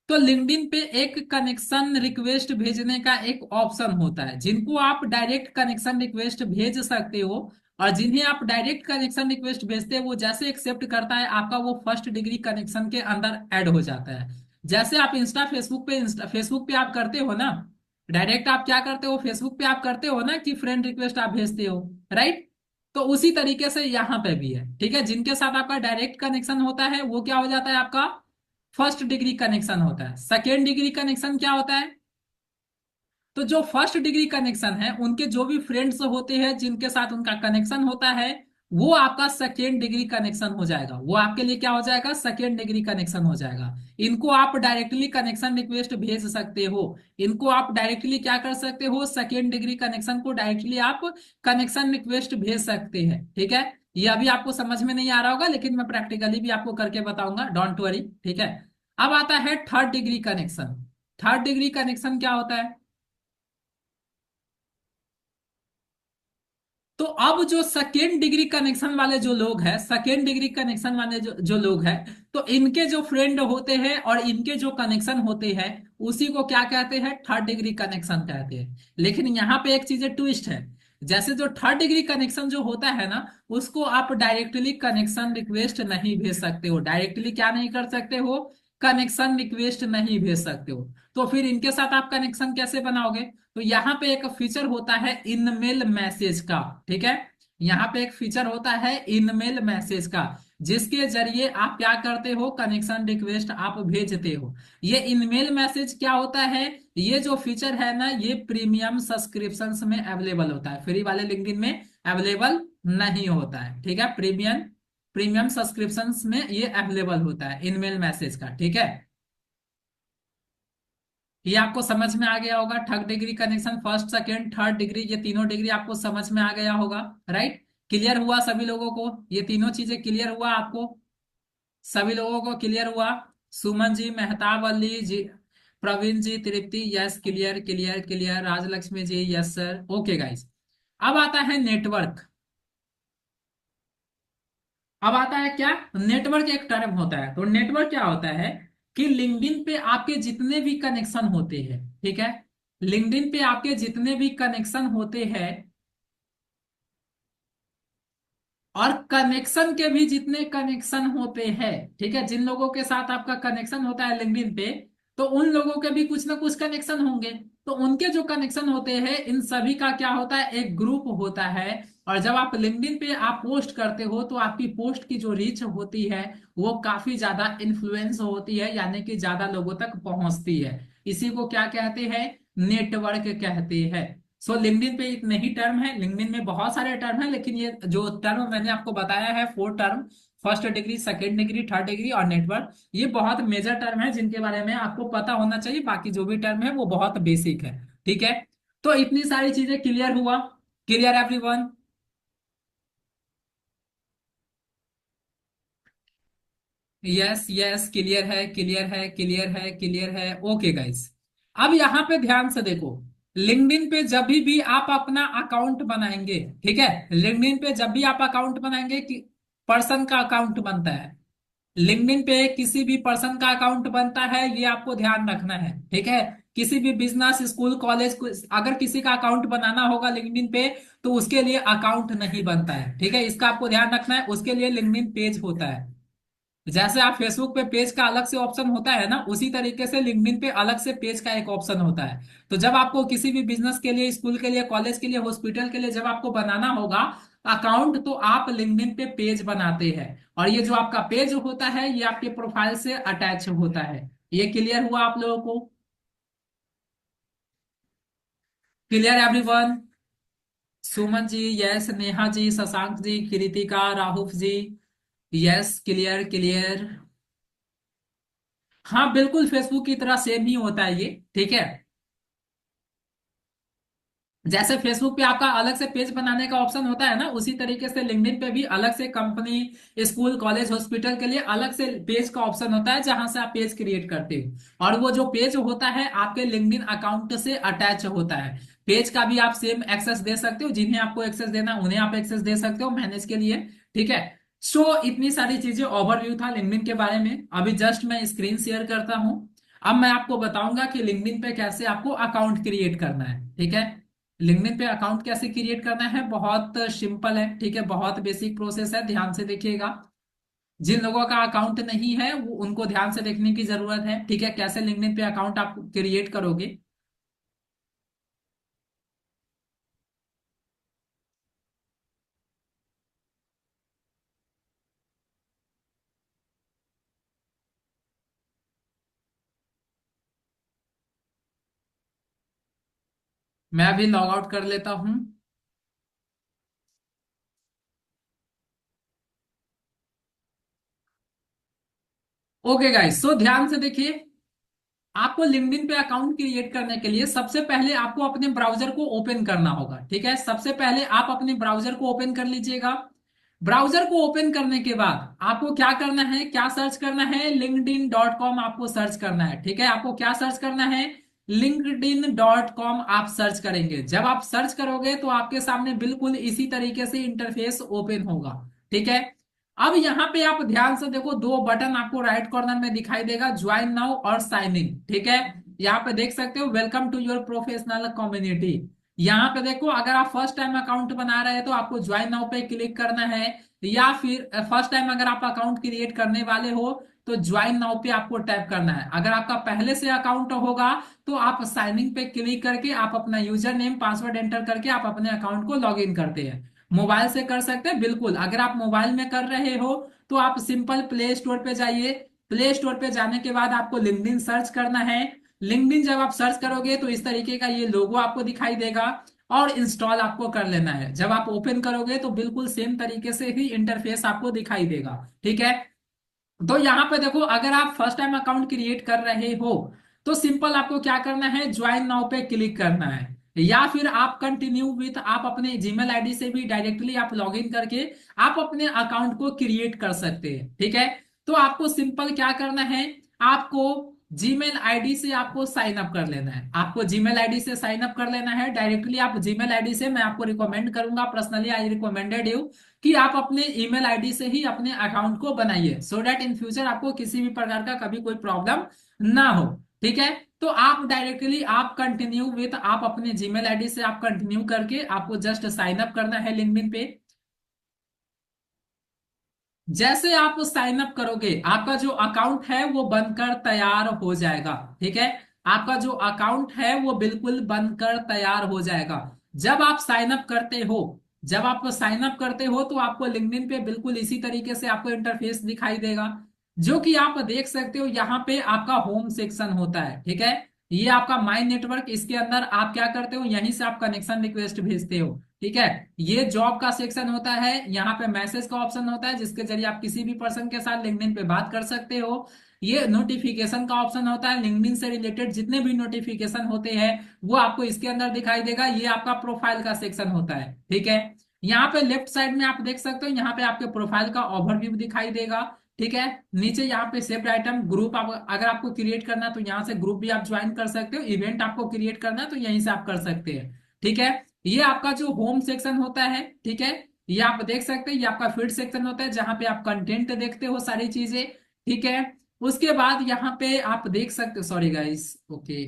S2: तो लिंक्डइन पे एक कनेक्शन रिक्वेस्ट भेजने का एक ऑप्शन होता है, जिनको आप डायरेक्ट कनेक्शन रिक्वेस्ट भेज सकते हो, और जिन्हें आप डायरेक्ट कनेक्शन रिक्वेस्ट भेजते हो, वो जैसे एक्सेप्ट करता है आपका, वो फर्स्ट डिग्री कनेक्शन के अंदर ऐड हो जाता है। जैसे आप फेसबुक पे आप करते हो ना, डायरेक्ट आप क्या करते हो, फेसबुक पे आप करते हो ना कि फ्रेंड रिक्वेस्ट आप भेजते हो। राइट। तो उसी तरीके से यहाँ पे भी है। ठीक है, जिनके साथ आपका डायरेक्ट कनेक्शन होता है, वो क्या हो जाता है? आपका फर्स्ट डिग्री कनेक्शन होता है। सेकेंड डिग्री कनेक्शन क्या होता है? तो जो फर्स्ट डिग्री कनेक्शन है, उनके जो भी फ्रेंड्स होते हैं, जिनके साथ उनका कनेक्शन होता है, वो आपका सेकेंड डिग्री कनेक्शन हो जाएगा। वो आपके लिए क्या हो जाएगा? सेकेंड डिग्री कनेक्शन हो जाएगा। इनको आप डायरेक्टली कनेक्शन रिक्वेस्ट भेज सकते हो। इनको आप डायरेक्टली क्या कर सकते हो? सेकेंड डिग्री कनेक्शन को डायरेक्टली आप कनेक्शन रिक्वेस्ट भेज सकते हैं। ठीक है। ये अभी आपको समझ में नहीं आ रहा होगा, लेकिन मैं प्रैक्टिकली भी आपको करके बताऊंगा, डोंट वरी। ठीक है। अब आता है third degree connection. Third degree connection क्या होता है? तो अब जो सेकेंड डिग्री कनेक्शन वाले जो लोग हैं, सेकेंड डिग्री कनेक्शन वाले जो लोग हैं, तो इनके जो फ्रेंड होते हैं और इनके जो कनेक्शन होते हैं, उसी को क्या कहते हैं? थर्ड डिग्री कनेक्शन कहते हैं। लेकिन यहाँ पे एक चीज ट्विस्ट है। जैसे जो थर्ड डिग्री कनेक्शन जो होता है ना, उसको आप डायरेक्टली कनेक्शन रिक्वेस्ट नहीं भेज सकते हो। डायरेक्टली क्या नहीं कर सकते हो? कनेक्शन रिक्वेस्ट नहीं भेज सकते हो। तो फिर इनके साथ आप कनेक्शन कैसे बनाओगे? तो यहाँ पे एक फीचर होता है इनमेल मैसेज का। ठीक है, यहाँ पे एक फीचर होता है इनमेल मैसेज का, जिसके जरिए आप क्या करते हो? कनेक्शन रिक्वेस्ट आप भेजते हो। ये इनमेल मैसेज क्या होता है? ये जो फीचर है ना, ये प्रीमियम सब्सक्रिप्शंस में अवेलेबल होता है, फ्री वाले लिंक्डइन में अवेलेबल नहीं होता है। ठीक है, प्रीमियम प्रीमियम सब्सक्रिप्शंस में ये अवेलेबल होता है इनमेल मैसेज का। ठीक है, ये आपको समझ में आ गया होगा। Third degree connection, first second third degree, ये तीनों डिग्री आपको समझ में आ गया होगा। राइट? क्लियर हुआ सभी लोगों को? ये तीनों चीजें क्लियर हुआ आपको? सभी लोगों को क्लियर हुआ? Suman ji, Mehtab Ali ji, Praveen ji, Tripti, yes, clear clear clear, Rajalakshmi ji, yes sir, okay guys. अब आता है नेटवर्क। अब आता है क्या? नेटवर्क एक टर्म होता है। तो नेटवर्क क्या होता है कि लिंक्डइन पे आपके जितने भी कनेक्शन होते हैं, ठीक है, लिंक्डइन पे आपके जितने भी कनेक्शन होते हैं, और कनेक्शन के भी जितने कनेक्शन होते हैं, ठीक है, जिन लोगों के साथ आपका कनेक्शन होता है लिंक्डइन पे, तो उन लोगों के भी कुछ ना कुछ कनेक्शन होंगे। तो उनके जो कनेक्शन होते हैं, इन सभी का क्या होता है? एक ग्रुप होता है। और जब आप लिंक्डइन पे आप पोस्ट करते हो, तो आपकी पोस्ट की जो रीच होती है, वो काफी ज्यादा इन्फ्लुएंस होती है, यानी कि ज्यादा लोगों तक पहुंचती है। इसी को क्या कहते हैं? नेटवर्क कहते हैं। सो लिंक्डइन पे इतने ही टर्म है, लिंक्डइन में बहुत सारे टर्म है, लेकिन ये जो टर्म मैंने आपको बताया है, four term, first degree, second degree, third degree और नेटवर्क, ये बहुत मेजर टर्म है जिनके बारे में आपको पता होना चाहिए। बाकी जो भी टर्म है वो बहुत बेसिक है। ठीक है, तो इतनी सारी चीजें क्लियर हुआ? Clear everyone? Yes yes, clear है क्लियर है क्लियर है क्लियर है, ओके गाइस। अब यहां पे ध्यान से देखो, लिंक्डइन पे जब भी आप अपना अकाउंट बनाएंगे, ठीक है, लिंक्डइन पे जब भी आप अकाउंट बनाएंगे कि पर्सन का अकाउंट बनता है, लिंक्डइन पे किसी भी पर्सन का अकाउंट बनता है, ये आपको ध्यान रखना है। ठीक है, किसी भी बिजनेस, स्कूल, कॉलेज, अगर किसी का अकाउंट बनाना होगा लिंक्डइन पे, तो उसके लिए अकाउंट नहीं बनता है। ठीक है, इसका आपको ध्यान रखना है। उसके लिए लिंक्डइन पेज होता है। जैसे आप फेसबुक पे पेज का अलग से ऑप्शन होता है ना, उसी तरीके से लिंक्डइन पे अलग से पेज का एक ऑप्शन होता है। तो जब आपको किसी भी बिजनेस के लिए, स्कूल के लिए, कॉलेज के लिए, हॉस्पिटल के लिए जब आपको बनाना होगा अकाउंट, तो आप लिंक्डइन पे पेज बनाते हैं। और ये जो आपका पेज होता है, ये आपके प्रोफाइल से अटैच होता है। ये क्लियर हुआ आप लोगों को? Clear everyone? Suman ji yes, Neha ji, Shashank ji, Kritika, Rahul ji, yes, clear clear. हाँ बिल्कुल, फेसबुक की तरह सेम ही होता है ये। ठीक है, जैसे फेसबुक पे आपका अलग से पेज बनाने का ऑप्शन होता है ना, उसी तरीके से लिंक्डइन पे भी अलग से कंपनी, स्कूल, कॉलेज, हॉस्पिटल के लिए अलग से पेज का ऑप्शन होता है, जहां से आप पेज क्रिएट करते हो। और वो जो पेज होता है आपके लिंक्डइन अकाउंट से अटैच होता है। पेज का भी आप सेम एक्सेस दे सकते हो, जिन्हें आपको एक्सेस देना उन्हें आप एक्सेस दे सकते हो मैनेज के लिए। ठीक है, सो इतनी सारी चीजें ओवरव्यू था लिंक्डइन के बारे में। अभी जस्ट मैं स्क्रीन शेयर करता हूं। अब मैं आपको बताऊंगा कि लिंक्डइन पे कैसे आपको अकाउंट क्रिएट करना है। ठीक है, लिंक्डइन पे अकाउंट कैसे क्रिएट करना है, बहुत सिंपल है। ठीक है, बहुत बेसिक प्रोसेस है, ध्यान से देखिएगा। जिन लोगों का अकाउंट नहीं है वो, उनको ध्यान से देखने की जरूरत है। ठीक है, कैसे लिंक्डइन पे अकाउंट आप क्रिएट करोगे। मैं अभी लॉग आउट कर लेता हूं। ओके गाइस, सो ध्यान से देखिए। आपको लिंक्डइन पे अकाउंट क्रिएट करने के लिए सबसे पहले आपको अपने ब्राउजर को ओपन करना होगा। ठीक है, सबसे पहले आप अपने ब्राउजर को ओपन कर लीजिएगा। ब्राउजर को ओपन करने के बाद आपको क्या करना है, क्या सर्च करना है? linkedin.com आपको सर्च करना है। ठीक है, आपको क्या सर्च करना है? linkedin.com आप सर्च करेंगे। जब आप सर्च करोगे तो आपके सामने बिल्कुल इसी तरीके से इंटरफेस ओपन होगा। ठीक है, अब यहाँ पे आप ध्यान से देखो, दो बटन आपको राइट कॉर्नर में दिखाई देगा, ज्वाइन नाउ और साइन इन। ठीक है, यहाँ पे देख सकते हो, welcome to your professional community. यहाँ पे देखो, अगर आप फर्स्ट टाइम अकाउंट बना रहे हैं तो आपको ज्वाइन नाउ पे क्लिक करना है, या फिर फर्स्ट टाइम अगर आप अकाउंट क्रिएट करने वाले हो तो ज्वाइन नाउ पे आपको टैप करना है। अगर आपका पहले से अकाउंट होगा तो आप साइन इन पे क्लिक करके आप अपना यूजर नेम पासवर्ड एंटर करके आप अपने अकाउंट को लॉग इन करते हैं। मोबाइल से कर सकते हैं बिल्कुल। अगर आप मोबाइल में कर रहे हो तो आप सिंपल प्ले स्टोर पे जाइए। प्ले स्टोर पे जाने के बाद आपको लिंक्डइन सर्च करना है। लिंक्डइन जब आप सर्च करोगे तो इस तरीके का ये लोगो आपको दिखाई देगा, और इंस्टॉल आपको कर लेना है। जब आप ओपन करोगे तो बिल्कुल सेम तरीके से ही इंटरफेस आपको दिखाई देगा। ठीक है। तो यहाँ पे देखो, अगर आप फर्स्ट टाइम अकाउंट क्रिएट कर रहे हो तो सिंपल आपको क्या करना है, ज्वाइन नाउ पे क्लिक करना है, या फिर आप कंटिन्यू विथ, आप अपने जीमेल आईडी से भी डायरेक्टली आप लॉग इन करके आप अपने अकाउंट को क्रिएट कर सकते हैं। ठीक है। तो आपको सिंपल क्या करना है, आपको जीमेल आईडी से आपको साइन अप कर लेना है। आपको जीमेल आईडी से साइन अप कर लेना है डायरेक्टली। आप जीमेल आईडी से, मैं आपको रिकमेंड करूंगा, पर्सनली आई रिकमेंडेड यू कि आप अपने ईमेल आईडी से ही अपने अकाउंट को बनाइए, सो दैट इन फ्यूचर आपको किसी भी प्रकार का कभी कोई प्रॉब्लम ना हो। ठीक है। तो आप डायरेक्टली आप कंटिन्यू विथ, आप अपने जीमेल आईडी से आप कंटिन्यू करके आपको जस्ट साइन अप करना है लिंक्डइन पे। जैसे आप साइन अप करोगे आपका जो अकाउंट है वो बनकर तैयार हो जाएगा। ठीक है। आपका जो अकाउंट है वो बिल्कुल बनकर तैयार हो जाएगा। जब आप साइन अप करते हो, जब आप साइन अप करते हो तो आपको लिंक्डइन पे बिल्कुल इसी तरीके से आपको इंटरफेस दिखाई देगा, जो कि आप देख सकते हो। यहाँ पे आपका होम सेक्शन होता है। ठीक है। ये आपका माई नेटवर्क, इसके अंदर आप क्या करते हो, यहीं से आप कनेक्शन रिक्वेस्ट भेजते हो। ठीक है। ये जॉब का सेक्शन होता है, यहाँ पे मैसेज का ऑप्शन होता है जिसके जरिए आप किसी भी पर्सन के साथ लिंक्डइन पे बात कर सकते हो। ये नोटिफिकेशन का ऑप्शन होता है, लिंक्डइन से रिलेटेड जितने भी नोटिफिकेशन होते हैं वो आपको इसके अंदर दिखाई देगा। ये आपका प्रोफाइल का सेक्शन होता है। ठीक है। यहाँ पे लेफ्ट साइड में आप देख सकते हो, यहाँ पे आपके प्रोफाइल का ओवरव्यू दिखाई देगा। ठीक है। नीचे यहाँ पे सेव्ड आइटम ग्रुप, आप अगर आपको क्रिएट करना है तो यहाँ से ग्रुप भी आप ज्वाइन कर सकते हो। इवेंट आपको क्रिएट करना है तो यहीं से आप कर सकते हैं। ठीक है। ये आपका जो होम सेक्शन होता है। ठीक है। ये आप देख सकते हैं, ये आपका फीड सेक्शन होता है जहां पे आप कंटेंट देखते हो सारी चीजें। ठीक है। उसके बाद यहाँ पे आप देख सकते हो, सॉरी गाइस, ओके,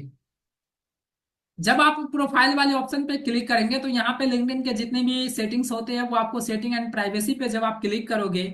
S2: जब आप प्रोफाइल वाले ऑप्शन पे क्लिक करेंगे तो यहाँ पे लिंक्डइन के जितने भी सेटिंग्स होते हैं वो आपको सेटिंग एंड प्राइवेसी पे जब आप क्लिक करोगे।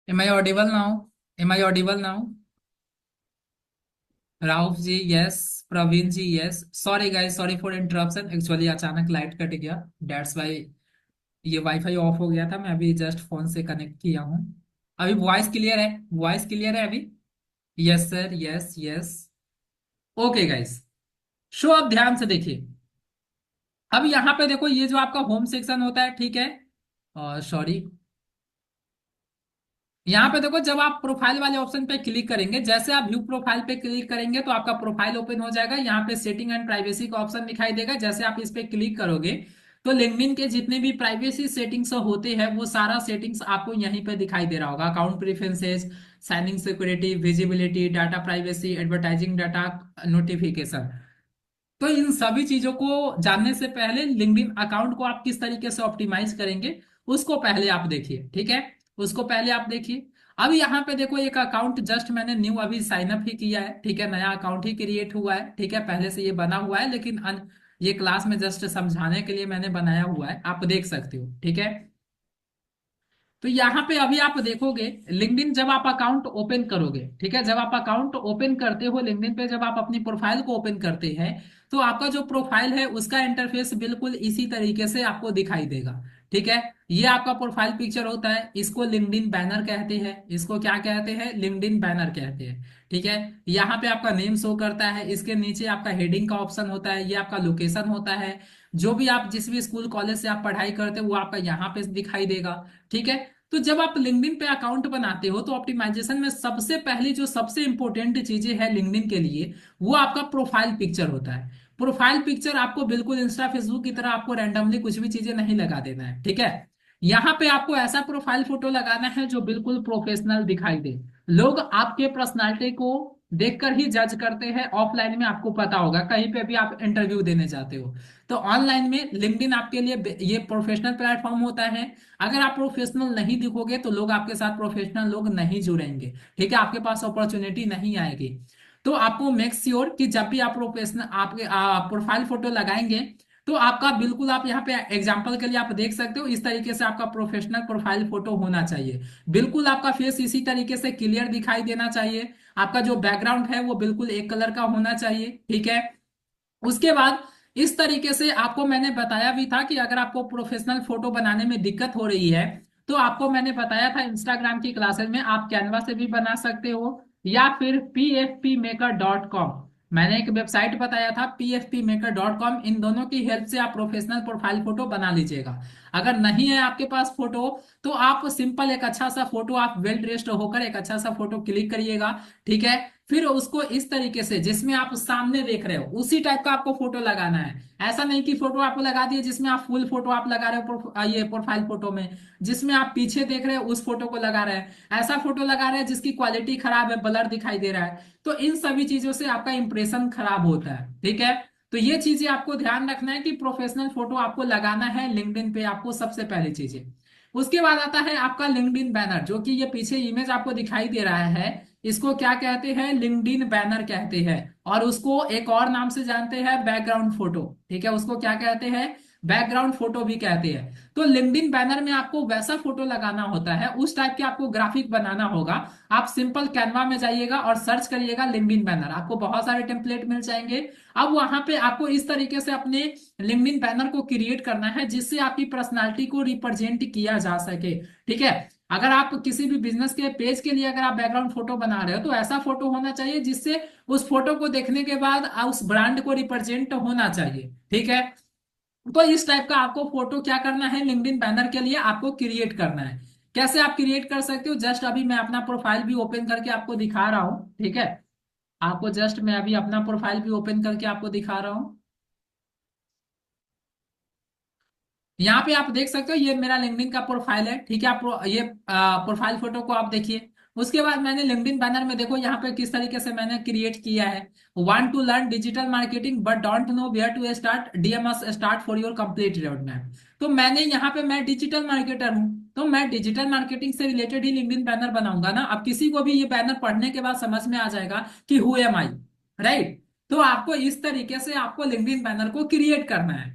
S2: Am I audible now? Am I audible now? Rauf ji yes. Praveen ji yes. Sorry guys, sorry for interruption, actually अचानक लाइट कट गया, दैट्स वाई ये वाईफाई ऑफ हो गया था। मैं अभी जस्ट फोन से कनेक्ट किया हूँ। अभी वॉइस क्लियर है? वॉइस क्लियर है अभी? Yes sir, yes yes. Okay guys, show अब ध्यान से देखिए। अब यहाँ पे देखो, ये जो आपका होम सेक्शन होता है, ठीक है, और सॉरी, यहाँ पे देखो, जब आप प्रोफाइल वाले ऑप्शन पे क्लिक करेंगे, जैसे आप व्यू प्रोफाइल पे क्लिक करेंगे तो आपका प्रोफाइल ओपन हो जाएगा। यहाँ पे सेटिंग एंड प्राइवेसी का ऑप्शन दिखाई देगा। जैसे आप इस पे क्लिक करोगे तो लिंक्डइन के जितने भी प्राइवेसी सेटिंग्स होते हैं वो सारा सेटिंग्स आपको यहीं पे दिखाई दे रहा होगा। Account preferences, signing security, visibility, data privacy, advertising data, notification. तो इन सभी चीजों को जानने से पहले लिंक्डइन अकाउंट को आप किस तरीके से ऑप्टिमाइज करेंगे उसको पहले आप देखिए। ठीक है। उसको पहले आप देखिए। अब यहाँ पे देखो, एक अकाउंट जस्ट मैंने न्यू अभी साइन अप ही किया है। ठीक है। नया अकाउंट ही क्रिएट हुआ है। ठीक है। पहले से ये बना हुआ है लेकिन ये क्लास में जस्ट समझाने के लिए मैंने बनाया हुआ है, आप देख सकते हो। ठीक है। तो यहाँ पे अभी आप देखोगे, लिंक्डइन जब आप अकाउंट ओपन करोगे, ठीक है, जब आप अकाउंट ओपन करते हो लिंक्डइन पे, जब आप अपनी प्रोफाइल को ओपन करते हैं तो आपका जो प्रोफाइल है उसका इंटरफेस बिल्कुल इसी तरीके से आपको दिखाई देगा। ठीक है। ये आपका प्रोफाइल पिक्चर होता है, इसको लिंक्डइन बैनर कहते हैं। इसको क्या कहते हैं? लिंक्डइन बैनर कहते हैं। ठीक है। यहाँ पे आपका नेम शो करता है, इसके नीचे आपका हेडिंग का ऑप्शन होता है, ये आपका लोकेशन होता है। जो भी आप जिस भी स्कूल कॉलेज से आप पढ़ाई करते हो वो आपका यहाँ पे दिखाई देगा। ठीक है। तो जब आप लिंक्डइन पे अकाउंट बनाते हो तो ऑप्टिमाइजेशन में सबसे पहली जो सबसे इंपॉर्टेंट चीजें हैं लिंक्डइन के लिए, वो आपका प्रोफाइल पिक्चर होता है। प्रोफाइल पिक्चर आपको बिल्कुल इंस्टा फेसबुक की तरह आपको रैंडमली कुछ भी चीजें नहीं लगा देना है। ठीक है। यहाँ पे आपको ऐसा प्रोफाइल फोटो लगाना है जो बिल्कुल प्रोफेशनल दिखाई दे। लोग आपके पर्सनालिटी को देखकर ही जज करते हैं। ऑफलाइन में आपको पता होगा, कहीं पे भी आप इंटरव्यू देने जाते हो, तो ऑनलाइन में लिंक्डइन आपके लिए ये प्रोफेशनल प्लेटफॉर्म होता है। अगर आप प्रोफेशनल नहीं दिखोगे तो लोग आपके साथ, प्रोफेशनल लोग नहीं जुड़ेंगे, ठीक है, आपके पास अपॉर्चुनिटी नहीं आएगी। तो आपको मेक श्योर कि जब भी आप प्रोफेशनल आपके प्रोफाइल फोटो लगाएंगे, तो आपका बिल्कुल, आप यहाँ पे एग्जांपल के लिए आप देख सकते हो, इस तरीके से आपका प्रोफेशनल प्रोफाइल फोटो होना चाहिए। बिल्कुल आपका फेस इसी तरीके से क्लियर दिखाई देना चाहिए। आपका जो बैकग्राउंड है वो बिल्कुल एक कलर का होना चाहिए, ठीक है। उसके बाद इस तरीके से आपको मैंने बताया भी था कि अगर आपको प्रोफेशनल फोटो बनाने में दिक्कत हो रही है, तो आपको मैंने बताया था इंस्टाग्राम की क्लासेस में आप कैनवा से भी बना सकते हो, या फिर pfpmaker.com, मैंने एक वेबसाइट बताया था pfpmaker.com, इन दोनों की हेल्प से आप प्रोफेशनल प्रोफाइल फोटो बना लीजिएगा। अगर नहीं है आपके पास फोटो, तो आप सिंपल एक अच्छा सा फोटो, आप वेल ड्रेस्ड होकर एक अच्छा सा फोटो क्लिक करिएगा, ठीक है। फिर उसको इस तरीके से, जिसमें आप सामने देख रहे हो उसी टाइप का आपको फोटो लगाना है। ऐसा नहीं कि फोटो आपको लगा दिए जिसमें आप फुल फोटो आप लगा रहे हो ये प्रोफाइल फोटो में, जिसमें आप पीछे देख रहे हो उस फोटो को लगा रहे हैं। ऐसा फोटो लगा रहे हैं जिसकी क्वालिटी खराब है, ब्लर दिखाई दे रहा है, तो इन सभी चीजों से आपका इंप्रेशन खराब होता है, ठीक है। तो ये चीजें आपको ध्यान रखना है कि प्रोफेशनल फोटो आपको लगाना है लिंक्डइन पे, आपको सबसे पहली चीजें। उसके बाद आता है आपका लिंक्डइन बैनर, जो कि ये पीछे इमेज आपको दिखाई दे रहा है, इसको क्या कहते हैं, लिंक्डइन बैनर कहते हैं। और उसको एक और नाम से जानते हैं, बैकग्राउंड फोटो, ठीक है, उसको क्या कहते हैं, बैकग्राउंड फोटो भी कहते हैं। तो लिंक्डइन बैनर में आपको वैसा फोटो लगाना होता है, उस टाइप के आपको ग्राफिक बनाना होगा। आप सिंपल कैनवा में जाइएगा और सर्च करिएगा लिंक्डइन बैनर, आपको बहुत सारे टेम्पलेट मिल जाएंगे। अब वहां पे आपको इस तरीके से अपने लिंक्डइन बैनर को क्रिएट करना है जिससे आपकी पर्सनालिटी को रिप्रेजेंट किया जा सके, ठीक है। अगर आप किसी भी बिजनेस के पेज के लिए अगर आप बैकग्राउंड फोटो बना रहे हो, तो ऐसा फोटो होना चाहिए जिससे उस फोटो को देखने के बाद उस ब्रांड को रिप्रेजेंट होना चाहिए, ठीक है। तो इस टाइप का आपको फोटो क्या करना है, लिंक्डइन बैनर के लिए आपको क्रिएट करना है। कैसे आप क्रिएट कर सकते हो, जस्ट अभी मैं अपना प्रोफाइल भी ओपन करके आपको दिखा रहा हूँ, ठीक है। आपको जस्ट मैं अभी अपना प्रोफाइल भी ओपन करके आपको दिखा रहा हूँ। यहाँ पे आप देख सकते हो ये मेरा लिंक्डइन का प्रोफाइल है, ठीक है। आप ये प्रोफाइल फोटो को आप देखिए। उसके बाद मैंने लिंक्डइन बैनर में देखो यहाँ पे किस तरीके से मैंने क्रिएट किया है। Want to learn digital marketing but don't know where to start, DMS start for your complete road map. तो मैंने यहाँ पे, मैं डिजिटल मार्केटर हूँ, तो मैं डिजिटल मार्केटिंग से रिलेटेड ही लिंक्डइन बैनर बनाऊंगा ना। अब किसी को भी ये बैनर पढ़ने के बाद समझ में आ जाएगा कि हु एम आई, राइट। तो आपको इस तरीके से आपको लिंक्डइन बैनर को क्रिएट करना है।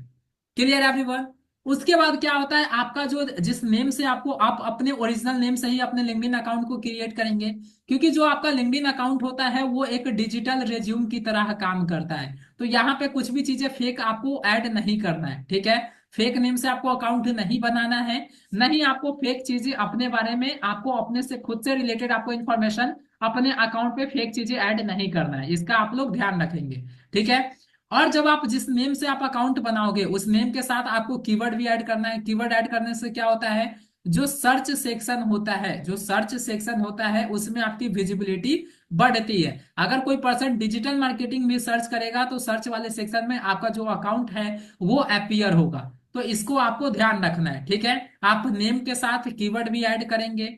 S2: Clear everyone. उसके बाद क्या होता है, आपका जो, जिस नेम से आपको, आप अपने ओरिजिनल नेम से ही अपने लिंक्डइन अकाउंट को क्रिएट करेंगे, क्योंकि जो आपका लिंक्डइन अकाउंट होता है वो एक डिजिटल रेज्यूम की तरह काम करता है। तो यहाँ पे कुछ भी चीजें फेक आपको ऐड नहीं करना है, ठीक है। फेक नेम से आपको अकाउंट नहीं बनाना है, नहीं आपको फेक चीजें अपने बारे में, आपको अपने से खुद से रिलेटेड आपको इन्फॉर्मेशन अपने अकाउंट पे फेक चीजें ऐड नहीं करना है, इसका आप लोग ध्यान रखेंगे, ठीक है। और जब आप जिस नेम से आप अकाउंट बनाओगे उस नेम के साथ आपको कीवर्ड भी ऐड करना है। कीवर्ड ऐड करने से क्या होता है, जो सर्च सेक्शन होता है, जो सर्च सेक्शन होता है उसमें आपकी विजिबिलिटी बढ़ती है। अगर कोई पर्सन डिजिटल मार्केटिंग में सर्च करेगा तो सर्च वाले सेक्शन में आपका जो अकाउंट है वो अपीयर होगा। तो इसको आपको ध्यान रखना है, ठीक है। आप नेम के साथ कीवर्ड भी ऐड करेंगे।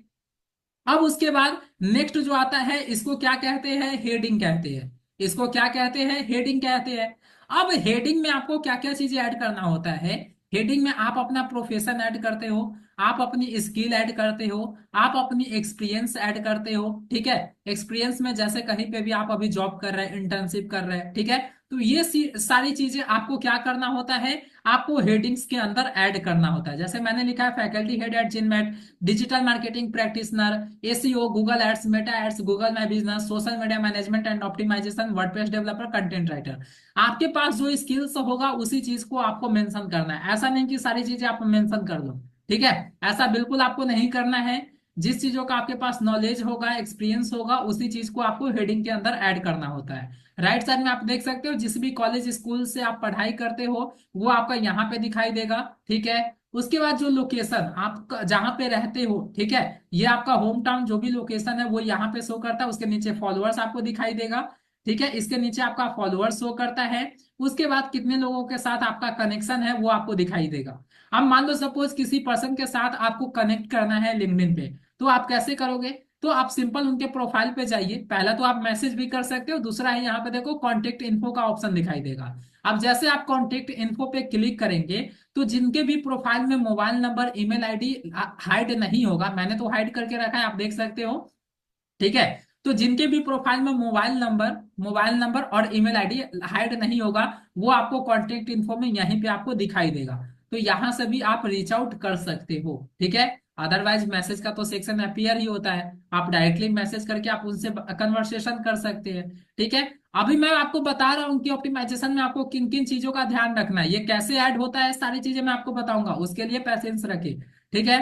S2: अब उसके बाद नेक्स्ट जो आता है, इसको क्या कहते हैं, हेडिंग कहते हैं। इसको क्या कहते हैं, हेडिंग कहते हैं। अब हेडिंग में आपको क्या क्या चीजें ऐड करना होता है। हेडिंग में आप अपना प्रोफेशन ऐड करते हो, आप अपनी स्किल ऐड करते हो, आप अपनी एक्सपीरियंस ऐड करते हो, ठीक है। एक्सपीरियंस में जैसे कहीं पे भी आप अभी जॉब कर रहे हैं, इंटर्नशिप कर रहे हैं, ठीक है। तो ये सारी चीजें आपको क्या करना होता है, आपको हेडिंग्स के अंदर ऐड करना होता है। जैसे मैंने लिखा है फैकल्टी हेड एट जिनमेट, digital marketing practitioner, SEO, Google ads, Meta ads, Google my business, social media management and optimisation, WordPress developer, content writer. आपके पास जो स्किल्स होगा उसी चीज को आपको मेंशन करना है। ऐसा नहीं कि सारी चीजें आप मेंशन कर दो, ठीक है। ऐसा बिल्कुल आपको नहीं करना है। जिस चीजों का आपके पास नॉलेज होगा, एक्सपीरियंस होगा, उसी चीज को आपको हेडिंग के अंदर ऐड करना होता है। राइट साइड में आप देख सकते हो, जिस भी कॉलेज स्कूल से आप पढ़ाई करते हो वो आपका यहाँ पे दिखाई देगा, ठीक है। उसके बाद जो लोकेशन आप जहां पे रहते हो, ठीक है, ये आपका होम टाउन जो भी लोकेशन है वो यहाँ पे शो करता है। उसके नीचे फॉलोअर्स आपको दिखाई देगा, ठीक है, इसके नीचे आपका फॉलोअर्स शो करता है। उसके बाद कितने लोगों के साथ आपका कनेक्शन है वो आपको दिखाई देगा। अब मान लो सपोज किसी पर्सन के साथ आपको कनेक्ट करना है लिंक्डइन पे, तो आप कैसे करोगे? तो आप सिंपल उनके प्रोफाइल पे जाइए, पहला तो आप मैसेज भी कर सकते हो, दूसरा है यहाँ पे देखो कॉन्टेक्ट इन्फो का ऑप्शन दिखाई देगा। अब जैसे आप कॉन्टेक्ट इन्फो पे क्लिक करेंगे, तो जिनके भी प्रोफाइल में mobile number email ID hide नहीं होगा, मैंने तो हाइड करके रखा है, आप देख सकते हो, ठीक है। तो जिनके भी प्रोफाइल में मोबाइल नंबर और ईमेल आईडी हाइड नहीं होगा, वो आपको कांटेक्ट इन्फो में यहीं पे आपको दिखाई देगा। तो यहां से भी आप रीच आउट कर सकते हो, ठीक है। अदरवाइज मैसेज का तो सेक्शन अपीयर ही होता है, आप डायरेक्टली मैसेज करके आप उनसे कन्वर्सेशन कर सकते हैं, ठीक है। अभी मैं आपको बता रहा हूँ कि ऑप्टिमाइजेशन में आपको किन किन चीजों का ध्यान रखना है, ये कैसे ऐड होता है, सारी चीजें मैं आपको बताऊंगा, उसके लिए पैसेंस रखिए, ठीक है।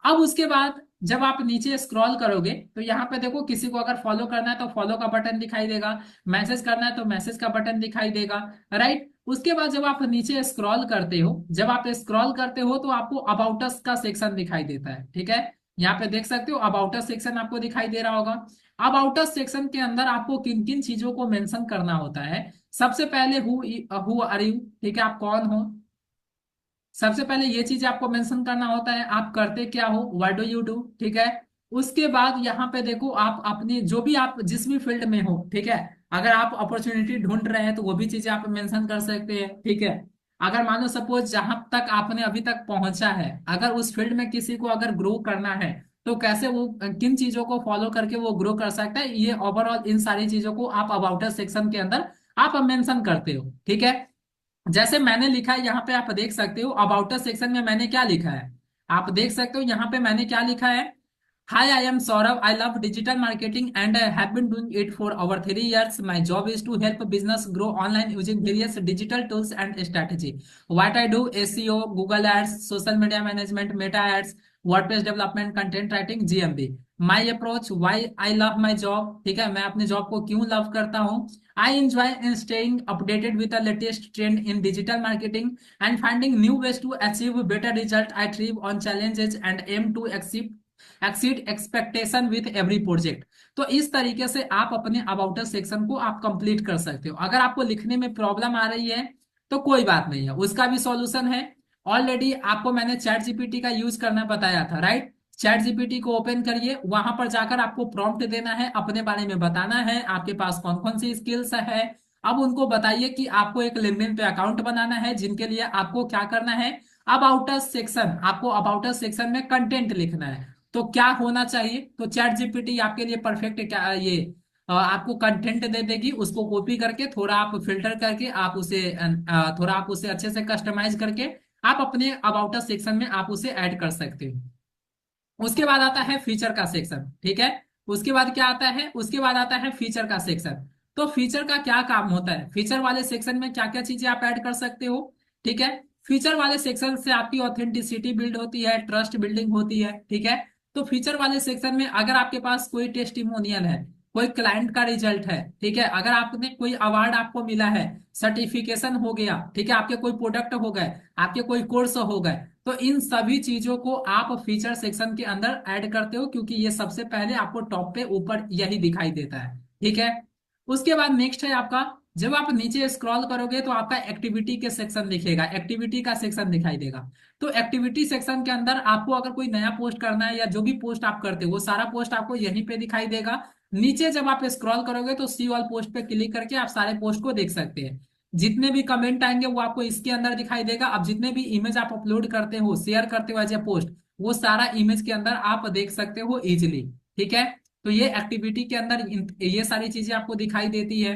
S2: अब उसके बाद जब आप नीचे स्क्रॉल करोगे, तो यहाँ पे देखो किसी को अगर फॉलो करना है तो फॉलो का बटन दिखाई देगा, मैसेज करना है तो मैसेज का बटन दिखाई देगा, राइट। उसके बाद जब आप नीचे स्क्रॉल करते हो, तो आपको अबाउट अस का सेक्शन दिखाई देता है, ठीक है। यहाँ पे देख सकते हो अबाउट अस सेक्शन आपको दिखाई दे रहा होगा। अबाउट अस सेक्शन के अंदर आपको किन किन चीजों को मेंशन करना होता है? सबसे पहले हु आर यू, ठीक है, आप कौन हो। सबसे पहले ये चीज आपको मेंशन करना होता है, आप करते क्या हो, व्हाट डू यू डू, ठीक है। उसके बाद यहाँ पे देखो आप अपने जो भी आप जिस भी फील्ड में हो, ठीक है, अगर आप अपॉर्चुनिटी ढूंढ रहे हैं तो वो भी चीजें आप मेंशन कर सकते हैं, ठीक है। अगर मान लो सपोज जहां तक आपने अभी तक पहुंचा है, अगर उस फील्ड में किसी को अगर ग्रो करना है, तो कैसे वो किन चीजों को फॉलो करके वो ग्रो कर सकता है, ये ओवरऑल इन सारी चीजों को आप अबाउट सेक्शन के अंदर आप मेंशन करते हो, ठीक है। जैसे मैंने लिखा है यहाँ पे आप देख सकते हो, अबाउट अस सेक्शन में मैंने क्या लिखा है, आप देख सकते हो यहाँ पे मैंने क्या लिखा है। Hi, I am Saurabh, I love digital marketing and I have been doing it for over 3 years. My job is to help business grow online using various digital tools and strategy. What I do, SEO, Google ads, social media management, Meta ads, WordPress development, content writing, GMB. My approach, why I love my job, ठीक है, मैं अपने job को क्यों love करता हूँ। I enjoy in staying updated with the latest trend in digital marketing and finding new ways to achieve better result. I thrive on challenges and aim to exceed expectation with every project. तो इस तरीके से आप अपने about section को आप complete कर सकते हो। अगर आपको लिखने में प्रॉब्लम आ रही है तो कोई बात नहीं है, उसका भी सॉल्यूशन है। ऑलरेडी आपको मैंने चैट जीपीटी का यूज करना बताया था, राइट। चैट जीपीटी को ओपन करिए, वहां पर जाकर आपको प्रॉम्प्ट देना है, अपने बारे में बताना है, आपके पास कौन कौन सी स्किल्स है। अब उनको बताइए कि आपको एक लिंक्डइन पे अकाउंट बनाना है, जिनके लिए आपको क्या करना है, अबाउट अस सेक्शन, आपको अबाउट अस सेक्शन में कंटेंट लिखना है। तो क्या होना चाहिए, तो चैट जीपीटी आपके लिए परफेक्ट क्या ये आपको कंटेंट दे देगी, उसको कॉपी करके थोड़ा आप फिल्टर करके आप उसे थोड़ा आप उसे अच्छे से कस्टमाइज करके आप अपने अबाउट अस सेक्शन में आप उसे ऐड कर सकते हो। उसके बाद आता है फीचर का सेक्शन, ठीक है। उसके बाद क्या आता है, उसके बाद आता है फीचर का सेक्शन। तो फीचर का क्या काम होता है, फीचर वाले सेक्शन में क्या क्या चीजें आप ऐड कर सकते हो, ठीक है। फीचर वाले सेक्शन से आपकी ऑथेंटिसिटी बिल्ड होती है, ट्रस्ट बिल्डिंग होती है, ठीक है। तो फीचर वाले सेक्शन में अगर आपके पास कोई टेस्टिमोनियल है, कोई क्लाइंट का रिजल्ट है, ठीक है, अगर आपने कोई अवार्ड आपको मिला है, सर्टिफिकेशन हो गया, ठीक है, आपके कोई प्रोडक्ट हो गए, आपके कोई कोर्स हो गए, तो इन सभी चीजों को आप फीचर सेक्शन के अंदर ऐड करते हो, क्योंकि ये सबसे पहले आपको टॉप पे ऊपर यही दिखाई देता है, ठीक है। उसके बाद नेक्स्ट है आपका, जब आप नीचे स्क्रॉल करोगे तो आपका एक्टिविटी के सेक्शन दिखेगा, एक्टिविटी का सेक्शन दिखाई देगा। तो एक्टिविटी सेक्शन के अंदर आपको अगर कोई नया पोस्ट करना है या जो भी पोस्ट आप करते हो वो सारा पोस्ट आपको यहीं पे दिखाई देगा। नीचे जब आप स्क्रॉल करोगे तो सी ऑल पोस्ट पे क्लिक करके आप सारे पोस्ट को देख सकते हैं। जितने भी कमेंट आएंगे वो आपको इसके अंदर दिखाई देगा। अब जितने भी इमेज आप अपलोड करते हो, शेयर करते हो एज ए पोस्ट, वो सारा इमेज के अंदर आप देख सकते हो इजिली, ठीक है। तो ये एक्टिविटी के अंदर ये सारी चीजें आपको दिखाई देती है।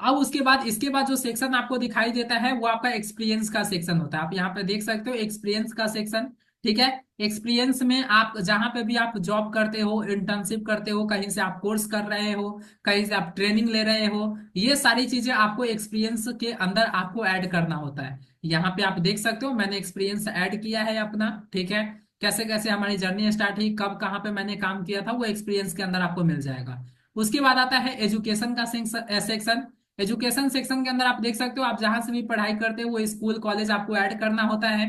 S2: अब उसके बाद इसके बाद जो सेक्शन आपको दिखाई देता है वो आपका एक्सपीरियंस का सेक्शन होता है, आप यहाँ पे देख सकते हो एक्सपीरियंस का सेक्शन, ठीक है। एक्सपीरियंस में आप जहां पे भी आप जॉब करते हो, इंटर्नशिप करते हो, कहीं से आप कोर्स कर रहे हो, कहीं से आप ट्रेनिंग ले रहे हो, ये सारी चीजें आपको एक्सपीरियंस के अंदर आपको ऐड करना होता है। यहाँ पे आप देख सकते हो मैंने एक्सपीरियंस ऐड किया है अपना, ठीक है। कैसे कैसे हमारी जर्नी स्टार्ट हुई, कब कहाँ पे मैंने काम किया था, वो एक्सपीरियंस के अंदर आपको मिल जाएगा। उसके बाद आता है एजुकेशन का सेक्शन। एजुकेशन सेक्शन के अंदर आप देख सकते हो आप जहां से भी पढ़ाई करते हो वो स्कूल कॉलेज आपको ऐड करना होता है।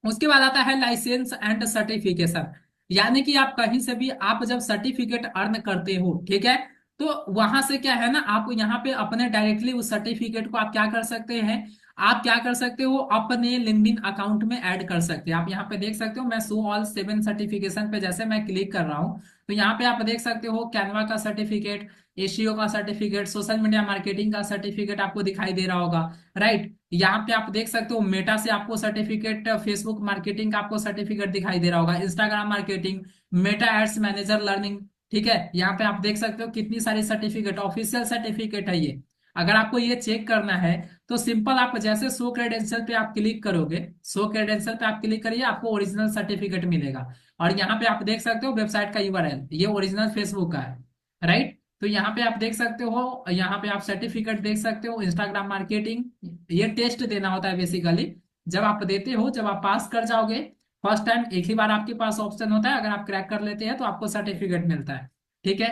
S2: उसके बाद आता है लाइसेंस एंड सर्टिफिकेशन, यानी कि आप कहीं से भी आप जब सर्टिफिकेट अर्न करते हो, ठीक है, तो वहां से क्या है ना, आप यहाँ पे अपने डायरेक्टली उस सर्टिफिकेट को आप क्या कर सकते हैं, आप क्या कर सकते हो, अपने लिंक्डइन अकाउंट में ऐड कर सकते हैं। आप यहाँ पे देख सकते हो, मैं शो ऑल 7 सर्टिफिकेशन पे जैसे मैं क्लिक कर रहा हूँ, तो यहाँ पे आप देख सकते हो कैनवा का सर्टिफिकेट, एसीओ का सर्टिफिकेट, सोशल मीडिया मार्केटिंग का सर्टिफिकेट आपको दिखाई दे रहा होगा, राइट। यहाँ पे आप देख सकते हो मेटा से आपको सर्टिफिकेट, फेसबुक मार्केटिंग का आपको सर्टिफिकेट दिखाई दे रहा होगा, Instagram marketing, Meta ads manager learning. ठीक है, यहाँ पे आप देख सकते हो कितनी सारी सर्टिफिकेट, ऑफिशियल सर्टिफिकेट है ये। अगर आपको ये चेक करना है तो सिंपल आप जैसे शो क्रेडेंशियल पे आप क्लिक करोगे, शो क्रेडेंशियल पे आप क्लिक करिए, आपको ओरिजिनल सर्टिफिकेट मिलेगा। और यहाँ पे आप देख सकते हो वेबसाइट का यूआरएल, ये ओरिजिनल फेसबुक का है, राइट। तो यहाँ पे आप देख सकते हो, यहाँ पे आप सर्टिफिकेट देख सकते हो, इंस्टाग्राम मार्केटिंग। ये टेस्ट देना होता है बेसिकली। जब आप देते हो, जब आप पास कर जाओगे, फर्स्ट टाइम एक ही बार आपके पास ऑप्शन होता है, अगर आप क्रैक कर लेते हैं तो आपको सर्टिफिकेट मिलता है। ठीक है,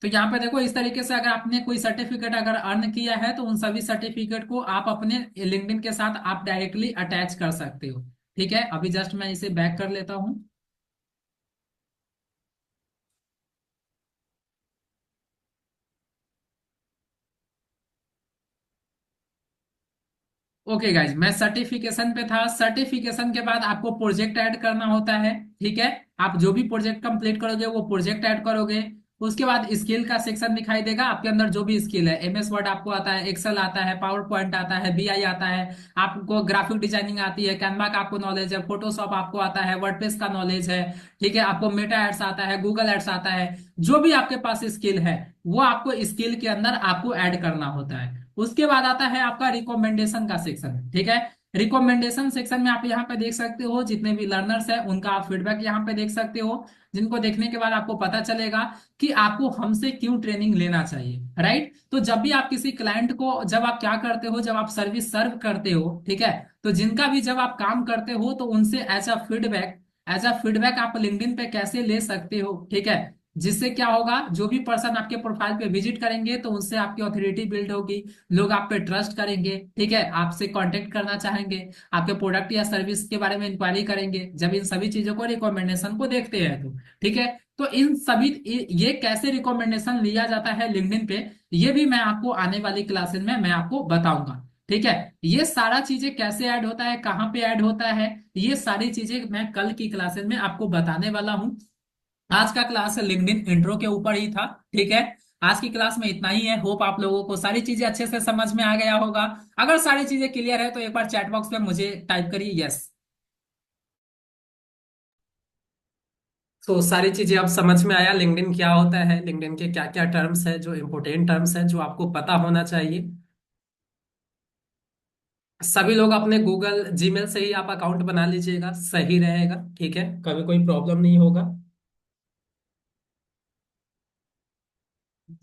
S2: तो यहाँ पे देखो, इस तरीके से अगर आपने कोई सर्टिफिकेट अगर अर्न किया है तो उन सभी सर्टिफिकेट को आप अपने लिंक्डइन के साथ आप डायरेक्टली अटैच कर सकते हो। ठीक है, अभी जस्ट मैं इसे बैक कर लेता हूँ। ओके गाइज, मैं सर्टिफिकेशन पे था। सर्टिफिकेशन के बाद आपको प्रोजेक्ट ऐड करना होता है। ठीक है, आप जो भी प्रोजेक्ट कंप्लीट करोगे वो प्रोजेक्ट ऐड करोगे। उसके बाद स्किल का सेक्शन दिखाई देगा, आपके अंदर जो भी स्किल है, एमएस वर्ड आपको आता है, एक्सेल आता है, पावर पॉइंट आता है, बीआई आता है, आपको ग्राफिक डिजाइनिंग आती है, कैनवा का आपको नॉलेज है, फोटोशॉप आपको आता है, वर्डप्रेस का नॉलेज है। ठीक है, आपको मेटा एड्स आता है, गूगल एड्स आता है। जो भी आपके पास स्किल है वो आपको स्किल के अंदर आपको ऐड करना होता है। उसके बाद आता है आपका रिकमेंडेशन का सेक्शन। ठीक है, रिकमेंडेशन सेक्शन में आप यहाँ पे देख सकते हो जितने भी लर्नर्स हैं उनका आप फीडबैक यहाँ पे देख सकते हो, जिनको देखने के बाद आपको पता चलेगा कि आपको हमसे क्यों ट्रेनिंग लेना चाहिए, राइट। तो जब भी आप किसी क्लाइंट को, जब आप क्या करते हो, जब आप सर्विस सर्व करते हो, ठीक है, तो जिनका भी जब आप काम करते हो तो उनसे एज अ फीडबैक आप लिंक्डइन पे कैसे ले सकते हो। ठीक है, जिससे क्या होगा, जो भी पर्सन आपके प्रोफाइल पे विजिट करेंगे तो उनसे आपकी ऑथोरिटी बिल्ड होगी, लोग आप पे ट्रस्ट करेंगे। ठीक है, आपसे कांटेक्ट करना चाहेंगे, आपके प्रोडक्ट या सर्विस के बारे में इंक्वायरी करेंगे, जब इन सभी चीजों को, रिकमेंडेशन को देखते हैं तो। ठीक है, तो इन सभी, ये कैसे रिकमेंडेशन लिया जाता है लिंक्डइन पे, ये भी मैं आपको आने वाली क्लासेस में मैं आपको बताऊंगा। ठीक है, ये सारा चीजें कैसे ऐड होता है, कहाँ पे ऐड होता है, ये सारी चीजें मैं कल की क्लासेस में आपको बताने वाला हूँ। आज का क्लास लिंक्डइन इंट्रो के ऊपर ही था। ठीक है, आज की क्लास में इतना ही है। होप आप लोगों को सारी चीजें अच्छे से समझ में आ गया होगा। अगर सारी चीजें क्लियर है तो एक बार चैट बॉक्स में मुझे टाइप करिए यस।
S1: तो सारी चीजें अब समझ में आया, लिंक्डइन क्या होता है, लिंक्डइन के क्या क्या टर्म्स है, जो इंपॉर्टेंट टर्म्स है जो आपको पता होना चाहिए। सभी लोग अपने गूगल जीमेल से ही आप अकाउंट बना लीजिएगा, सही रहेगा। ठीक है, कभी कोई प्रॉब्लम नहीं होगा।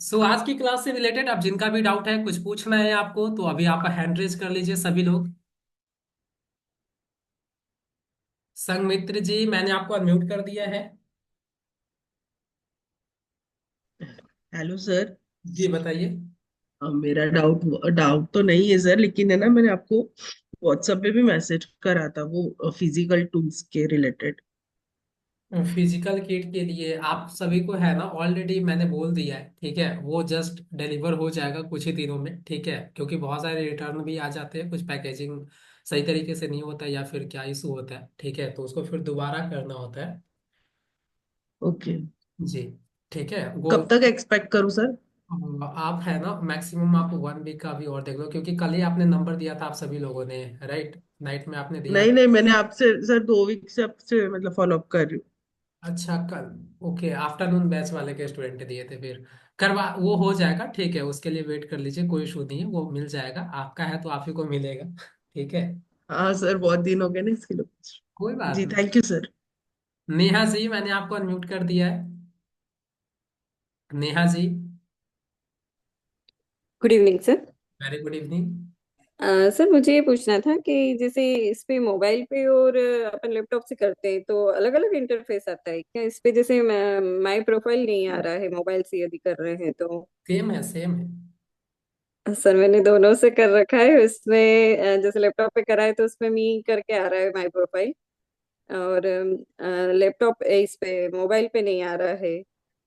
S1: सो आज की क्लास से रिलेटेड अब जिनका भी डाउट है, कुछ पूछना है आपको, तो अभी आप हैंड रेज कर लीजिए सभी लोग। संगमित्र जी, मैंने आपको अनम्यूट कर दिया है।
S3: Hello sir.
S1: जी बताइए।
S3: मेरा डाउट डाउट तो नहीं है सर, लेकिन है ना, मैंने आपको व्हाट्सएप पे भी मैसेज करा था वो फिजिकल टूल्स के रिलेटेड।
S1: फिजिकल किट के लिए आप सभी को है ना, ऑलरेडी मैंने बोल दिया है। ठीक है, वो जस्ट डिलीवर हो जाएगा कुछ ही दिनों में। ठीक है, क्योंकि बहुत सारे रिटर्न भी आ जाते हैं, कुछ पैकेजिंग सही तरीके से नहीं होता है या फिर क्या इशू होता है। ठीक है, तो उसको फिर दोबारा करना होता है।
S3: ओके।
S1: जी। ठीक है वो,
S3: कब तक एक्सपेक्ट करूँ सर?
S1: आप है ना मैक्सिमम आप 1 वीक का भी और देख लो, क्योंकि कल ही आपने नंबर दिया था आप सभी लोगों ने, राइट, नाइट में आपने दिया
S3: नहीं
S1: था।
S3: नहीं, मैंने आपसे सर 2 वीक से आपसे मतलब फॉलो अप कर रही हूँ।
S1: अच्छा कल, ओके, आफ्टरनून बैच वाले के स्टूडेंट दिए थे फिर। करवा वो हो जाएगा। ठीक है, उसके लिए वेट कर लीजिए, कोई इशू नहीं है, वो मिल जाएगा। आपका है तो आप ही को मिलेगा। ठीक है,
S3: हाँ सर, बहुत दिन हो गए ना, इसके लिए पूछ
S1: कोई
S3: रही हूँ।
S1: बात
S3: जी
S1: नहीं।
S3: Thank you sir.
S1: Neha ji, मैंने आपको अनम्यूट कर दिया है। Neha ji,
S4: good evening sir.
S1: Very good evening.
S4: Sir मुझे ये पूछना था कि जैसे इस पे मोबाइल पे और अपन लैपटॉप से करते हैं तो अलग अलग इंटरफेस आता है क्या इस पे? जैसे माई प्रोफाइल नहीं आ रहा है मोबाइल से यदि कर रहे हैं तो।
S1: सेम है, सेम है।
S4: सर मैंने दोनों से कर रखा है, उसमें जैसे लैपटॉप पे करा है तो उसमें मी करके आ रहा है माई प्रोफाइल, और लैपटॉप इस पे मोबाइल पे नहीं आ रहा है,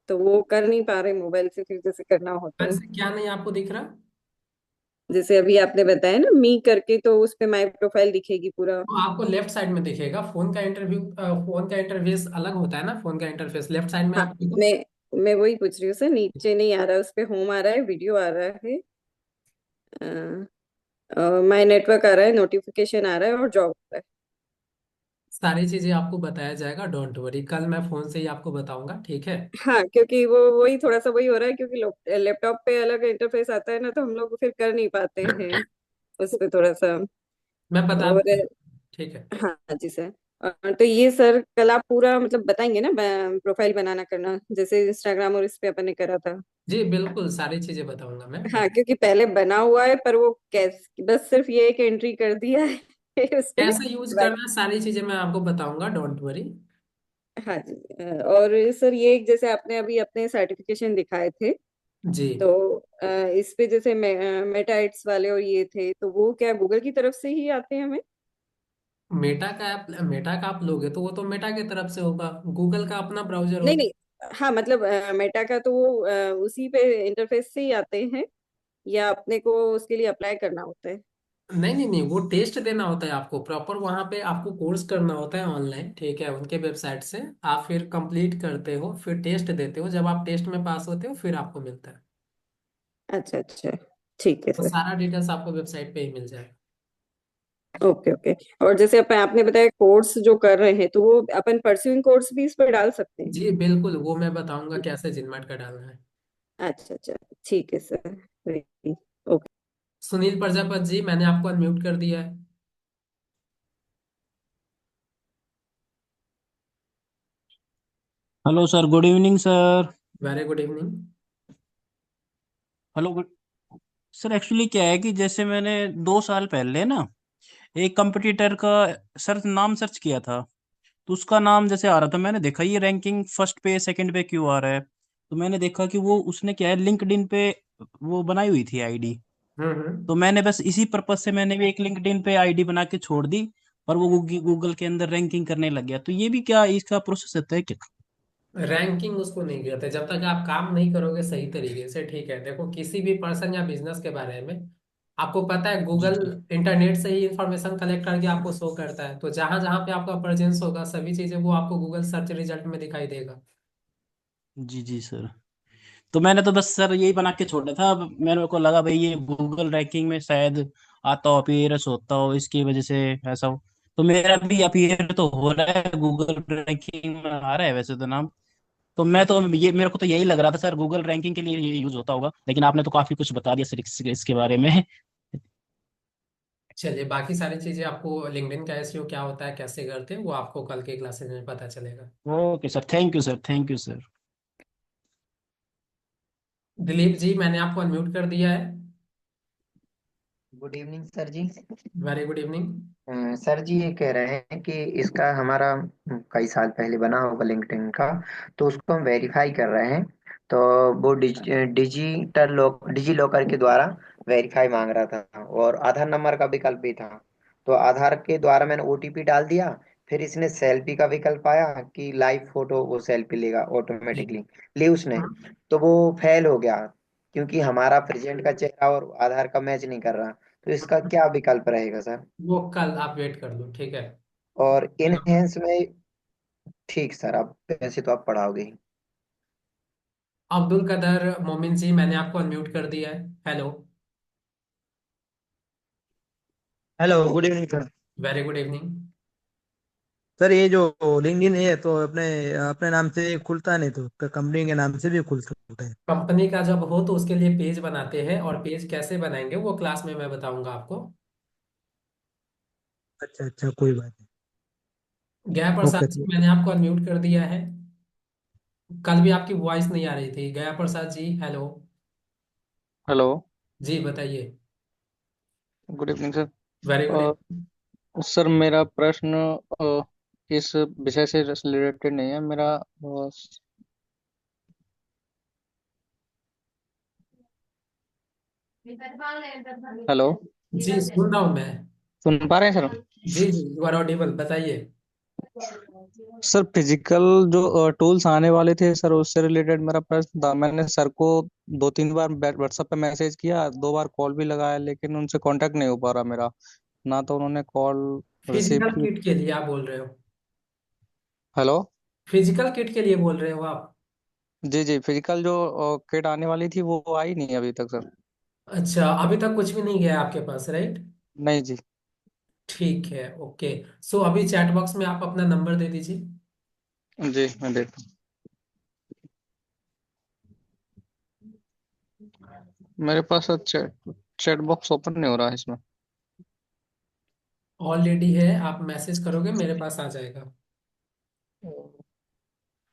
S4: तो वो कर नहीं पा रहे मोबाइल से, फिर जैसे करना हो तो।
S1: वैसे क्या नहीं आपको दिख रहा?
S4: जैसे अभी आपने बताया ना मी करके, तो उस पे माई प्रोफाइल दिखेगी पूरा।
S1: तो आपको लेफ्ट साइड में दिखेगा फोन का इंटरफेस अलग होता है ना, फोन का इंटरफेस लेफ्ट साइड में
S4: हाँ,
S1: आप देखो।
S4: मैं वही पूछ रही हूँ सर, नीचे नहीं आ रहा, उस पे होम आ रहा है, वीडियो आ रहा है, माई नेटवर्क आ रहा है, नोटिफिकेशन आ रहा है और जॉब आ रहा
S1: सारी चीजें आपको बताया जाएगा, डोंट वरी, कल मैं फोन से ही आपको बताऊंगा, ठीक है।
S4: है। हाँ, क्योंकि वो वही थोड़ा सा वही हो रहा है, क्योंकि लैपटॉप पे अलग इंटरफेस आता है ना, तो हम लोग फिर कर नहीं पाते हैं उस पे थोड़ा सा।
S1: मैं बता
S4: और
S1: दूंगा, ठीक है।
S4: हाँ जी सर। तो ये सर कल आप पूरा मतलब बताएंगे ना, प्रोफाइल बनाना करना, जैसे इंस्टाग्राम और इस पे अपन ने करा था।
S1: जी बिल्कुल, सारी चीजें बताऊंगा मैं
S4: हाँ, क्योंकि पहले बना हुआ है, पर वो कैसे बस सिर्फ ये एक एंट्री कर दिया है उस पे।
S1: कैसे यूज करना है, सारी चीजें मैं आपको बताऊंगा, डोंट वरी।
S4: हाँ जी। और सर ये जैसे आपने अभी अपने सर्टिफिकेशन दिखाए थे,
S1: जी।
S4: तो इस पे जैसे मेटा एड्स वाले और ये थे, तो वो क्या गूगल की तरफ से ही आते हैं हमें?
S1: मेटा का आप लोगे तो वो तो मेटा की तरफ से होगा, गूगल का अपना ब्राउजर
S4: नहीं
S1: होता
S4: नहीं, हाँ मतलब मेटा का तो वो उसी पे इंटरफेस से ही आते हैं, या अपने को उसके लिए अप्लाई करना होता है?
S1: है। नहीं नहीं नहीं, वो टेस्ट देना होता है आपको प्रॉपर, वहां पे आपको कोर्स करना होता है ऑनलाइन, ठीक है, उनके वेबसाइट से। आप फिर कंप्लीट करते हो, फिर टेस्ट देते हो, जब आप टेस्ट में पास होते हो फिर आपको मिलता है।
S4: अच्छा अच्छा, ठीक है
S1: तो
S4: सर।
S1: सारा डिटेल्स आपको वेबसाइट पे ही मिल जाएगा।
S4: Okay okay. और जैसे आपने बताया कोर्स जो कर रहे हैं, तो वो अपन परस्यूइंग कोर्स भी इस पर डाल सकते हैं?
S1: जी बिल्कुल, वो मैं बताऊंगा कैसे जिनमेट का डालना है।
S4: अच्छा अच्छा, ठीक है सर। ओके।
S1: सुनील प्रजापत जी, मैंने आपको अनम्यूट कर दिया है।
S5: Hello sir, good evening sir.
S1: Very good evening.
S5: Hello good sir. Actually क्या है कि जैसे मैंने 2 साल पहले ना एक कंपटीटर का सर नाम सर्च किया था, तो उसका नाम जैसे आ रहा था, मैंने देखा ये रैंकिंग फर्स्ट पे सेकंड पे क्यों आ रहा है। तो मैंने देखा कि वो उसने क्या है, लिंक्डइन पे वो बनाई हुई थी आईडी। तो
S1: हम्म।
S5: मैंने बस इसी पर्पज से मैंने भी एक लिंक्डइन पे आईडी बना के छोड़ दी, और वो गूगल के अंदर रैंकिंग करने लग गया। तो ये भी क्या इसका प्रोसेस होता है क्या?
S1: रैंकिंग उसको नहीं कहते, जब तक आप काम नहीं करोगे सही तरीके से, ठीक है। देखो, किसी भी पर्सन या बिजनेस के बारे में आपको पता है,
S5: जी
S1: गूगल
S5: जी।
S1: इंटरनेट से ही इंफॉर्मेशन कलेक्ट करके आपको शो करता है, तो जहां जहां पे आपका प्रेजेंस होगा सभी चीजें वो आपको गूगल सर्च रिजल्ट में दिखाई देगा।
S5: जी जी सर। तो मैंने तो बस सर यही बना के छोड़ा था। अब मेरे को लगा भाई ये गूगल रैंकिंग में शायद आता हो, अपीयरेंस होता हो, इसकी वजह से ऐसा हो। तो मेरा भी अपीयर तो हो रहा है, गूगल रैंकिंग में आ रहा है वैसे तो नाम। तो मैं तो ये मेरे को तो यही लग रहा था सर, गूगल रैंकिंग के लिए ये यूज होता होगा, लेकिन आपने तो काफी कुछ बता दिया सर इसके बारे में।
S1: चलिए, बाकी सारी चीजें आपको लिंक्डइन का एसईओ क्या होता है, कैसे करते हैं, वो आपको कल के क्लासेस में पता चलेगा।
S5: Okay sir, thank you sir, thank you sir.
S1: Dilip ji, मैंने आपको अनम्यूट कर दिया है।
S6: Good evening sir ji.
S1: Very good evening.
S6: Sir ji ये कह रहे हैं कि इसका हमारा कई साल पहले बना होगा लिंक्डइन का, तो उसको हम वेरीफाई कर रहे हैं। तो वो डिजी लॉकर के द्वारा वेरीफाई मांग रहा था, और आधार नंबर का विकल्प भी था। तो आधार के द्वारा मैंने ओटीपी डाल दिया, फिर इसने सेल्फी का विकल्प आया कि लाइव फोटो वो सेल्फी लेगा
S1: जी।
S6: ऑटोमेटिकली, ली उसने।
S1: हाँ,
S6: तो वो फेल हो गया, क्योंकि हमारा प्रेजेंट का चेहरा और आधार का मैच नहीं कर रहा। तो इसका क्या विकल्प रहेगा सर?
S1: वो कल आप वेट कर लो, ठीक है।
S6: और इनहेंस में, ठीक सर, आप वैसे तो आप पढ़ाओगे ही।
S1: अब्दुल कदर मोमिन जी, मैंने आपको अनम्यूट कर दिया है। Hello.
S7: Hello, good evening sir.
S1: Very good evening.
S7: Sir ये जो लिंक्डइन है तो अपने अपने नाम से खुलता नहीं, तो कंपनी के नाम से भी खुलता है?
S1: कंपनी का जब हो तो उसके लिए पेज बनाते हैं, और पेज कैसे बनाएंगे वो क्लास में मैं बताऊंगा आपको।
S7: अच्छा अच्छा, कोई बात नहीं।
S1: गया
S7: ओके
S1: प्रसाद जी,
S7: तो
S1: मैंने आपको अनम्यूट कर दिया है। कल भी आपकी वॉइस नहीं आ रही थी, गया प्रसाद जी, हेलो।
S8: हेलो।
S1: जी बताइए।
S8: Good evening sir.
S1: Very good.
S8: Sir मेरा प्रश्न इस विषय से रिलेटेड नहीं है मेरा। हेलो।
S1: जी सुन रहा हूँ मैं।
S8: सुन पा रहे हैं सर?
S1: जी जी, यू आर ऑडिबल, बताइए।
S8: सर फिजिकल जो टूल्स आने वाले थे सर, उससे रिलेटेड मेरा प्रश्न था। मैंने सर को 2-3 बार व्हाट्सएप पे मैसेज किया, 2 बार कॉल भी लगाया, लेकिन उनसे कांटेक्ट नहीं हो पा रहा मेरा। ना तो उन्होंने कॉल रिसीव
S1: फिजिकल
S8: की।
S1: किट के लिए आप बोल रहे हो?
S8: हेलो।
S1: फिजिकल किट के लिए बोल रहे हो आप?
S8: जी जी, फिजिकल जो किट आने वाली थी वो आई नहीं अभी तक सर।
S1: अच्छा, अभी तक कुछ भी नहीं गया आपके पास, राइट?
S8: नहीं जी।
S1: ठीक है, ओके। सो अभी चैट बॉक्स में आप अपना नंबर दे दीजिए।
S8: जी मैं देख, मेरे पास चैट चैट बॉक्स ओपन नहीं हो रहा है इसमें।
S1: ऑलरेडी है, आप मैसेज करोगे मेरे पास आ जाएगा।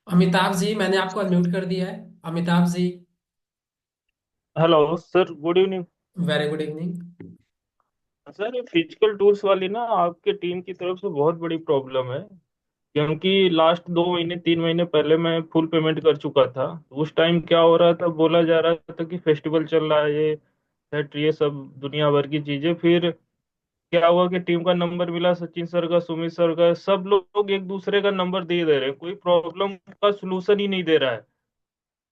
S1: अमिताभ जी, मैंने आपको अनम्यूट कर दिया है। Amitabh ji.
S9: Hello sir, good evening.
S1: Very good evening.
S9: Sir, ये फिजिकल टूल्स वाली ना आपके टीम की तरफ से बहुत बड़ी प्रॉब्लम है। क्योंकि लास्ट 2 महीने 3 महीने पहले मैं फुल पेमेंट कर चुका था। उस टाइम क्या हो रहा था, बोला जा रहा था कि फेस्टिवल चल रहा है, ये सेट, ये सब दुनिया भर की चीजें। फिर क्या हुआ कि टीम का नंबर मिला, सचिन सर का, सुमित सर का, सब लोग एक दूसरे का नंबर दे रहे हैं, कोई प्रॉब्लम का सोल्यूशन ही नहीं दे रहा है।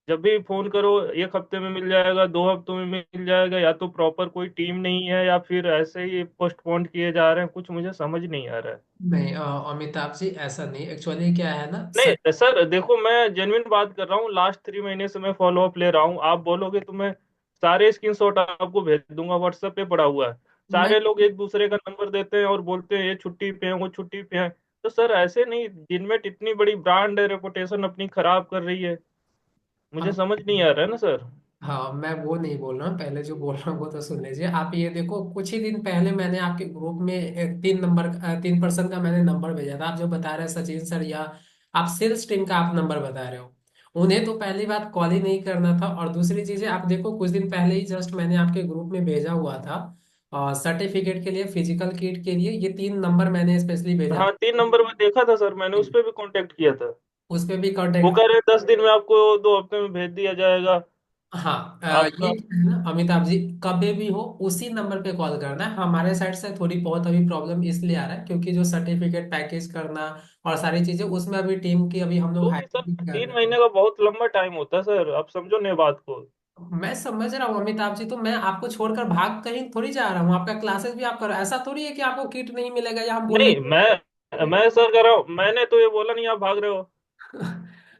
S9: जब भी फोन करो, 1 हफ्ते में मिल जाएगा, 2 हफ्तों में मिल जाएगा, या तो प्रॉपर कोई टीम नहीं है या फिर ऐसे ही पोस्टपोन किए जा रहे हैं, कुछ मुझे समझ नहीं आ रहा है।
S1: नहीं अमिताभ जी, ऐसा नहीं, एक्चुअली क्या है ना सर।
S9: नहीं सर, देखो मैं जेन्युइन बात कर रहा हूँ, लास्ट 3 महीने से मैं फॉलो अप ले रहा हूँ। आप बोलोगे तो मैं सारे स्क्रीनशॉट आपको भेज दूंगा, व्हाट्सएप पे पड़ा हुआ है।
S1: मैं
S9: सारे लोग एक दूसरे का नंबर देते हैं और बोलते हैं ये छुट्टी पे है, वो छुट्टी पे है। तो सर ऐसे नहीं, जिनमें इतनी बड़ी ब्रांड है, रेपुटेशन अपनी खराब कर रही है, मुझे समझ नहीं आ रहा है ना सर।
S1: हाँ, मैं वो नहीं बोल रहा हूँ, पहले जो बोल रहा हूँ वो तो सुन लीजिए। आप ये देखो, कुछ ही दिन पहले मैंने आपके ग्रुप में 3 पर्सन का मैंने नंबर भेजा था। आप जो बता रहे हैं सचिन सर, या आप सेल्स टीम का आप नंबर बता रहे हो, उन्हें तो पहली बात कॉल ही नहीं करना था। और दूसरी चीजें आप देखो, कुछ दिन पहले ही जस्ट मैंने आपके ग्रुप में भेजा हुआ था सर्टिफिकेट के लिए, फिजिकल किट के लिए, ये 3 नंबर मैंने स्पेशली भेजा
S9: हाँ,
S1: था।
S9: 3 नंबर में देखा था सर, मैंने उस पर भी कांटेक्ट किया था।
S1: उस पर भी
S9: वो
S1: कांटेक्ट।
S9: कह रहे हैं 10 दिन में आपको, 2 हफ्ते में भेज दिया जाएगा
S1: हाँ,
S9: आपका।
S1: ये क्या है ना अमिताभ जी, कभी भी हो उसी नंबर पे कॉल करना है। हमारे साइड से थोड़ी बहुत अभी प्रॉब्लम इसलिए आ रहा है क्योंकि जो सर्टिफिकेट पैकेज करना और सारी चीजें, उसमें अभी टीम की अभी हम लोग
S9: तो भी सर,
S1: हायरिंग कर
S9: तीन
S1: रहे हैं।
S9: महीने का बहुत लंबा टाइम होता है सर, आप समझो ना बात को।
S1: मैं समझ रहा हूँ अमिताभ जी, तो मैं आपको छोड़कर भाग कहीं थोड़ी जा रहा हूँ। आपका क्लासेस भी आप करो, ऐसा थोड़ी है कि आपको किट नहीं मिलेगा या हम बोलने।
S9: नहीं, मैं सर कह रहा हूँ, मैंने तो ये बोला नहीं आप भाग रहे हो।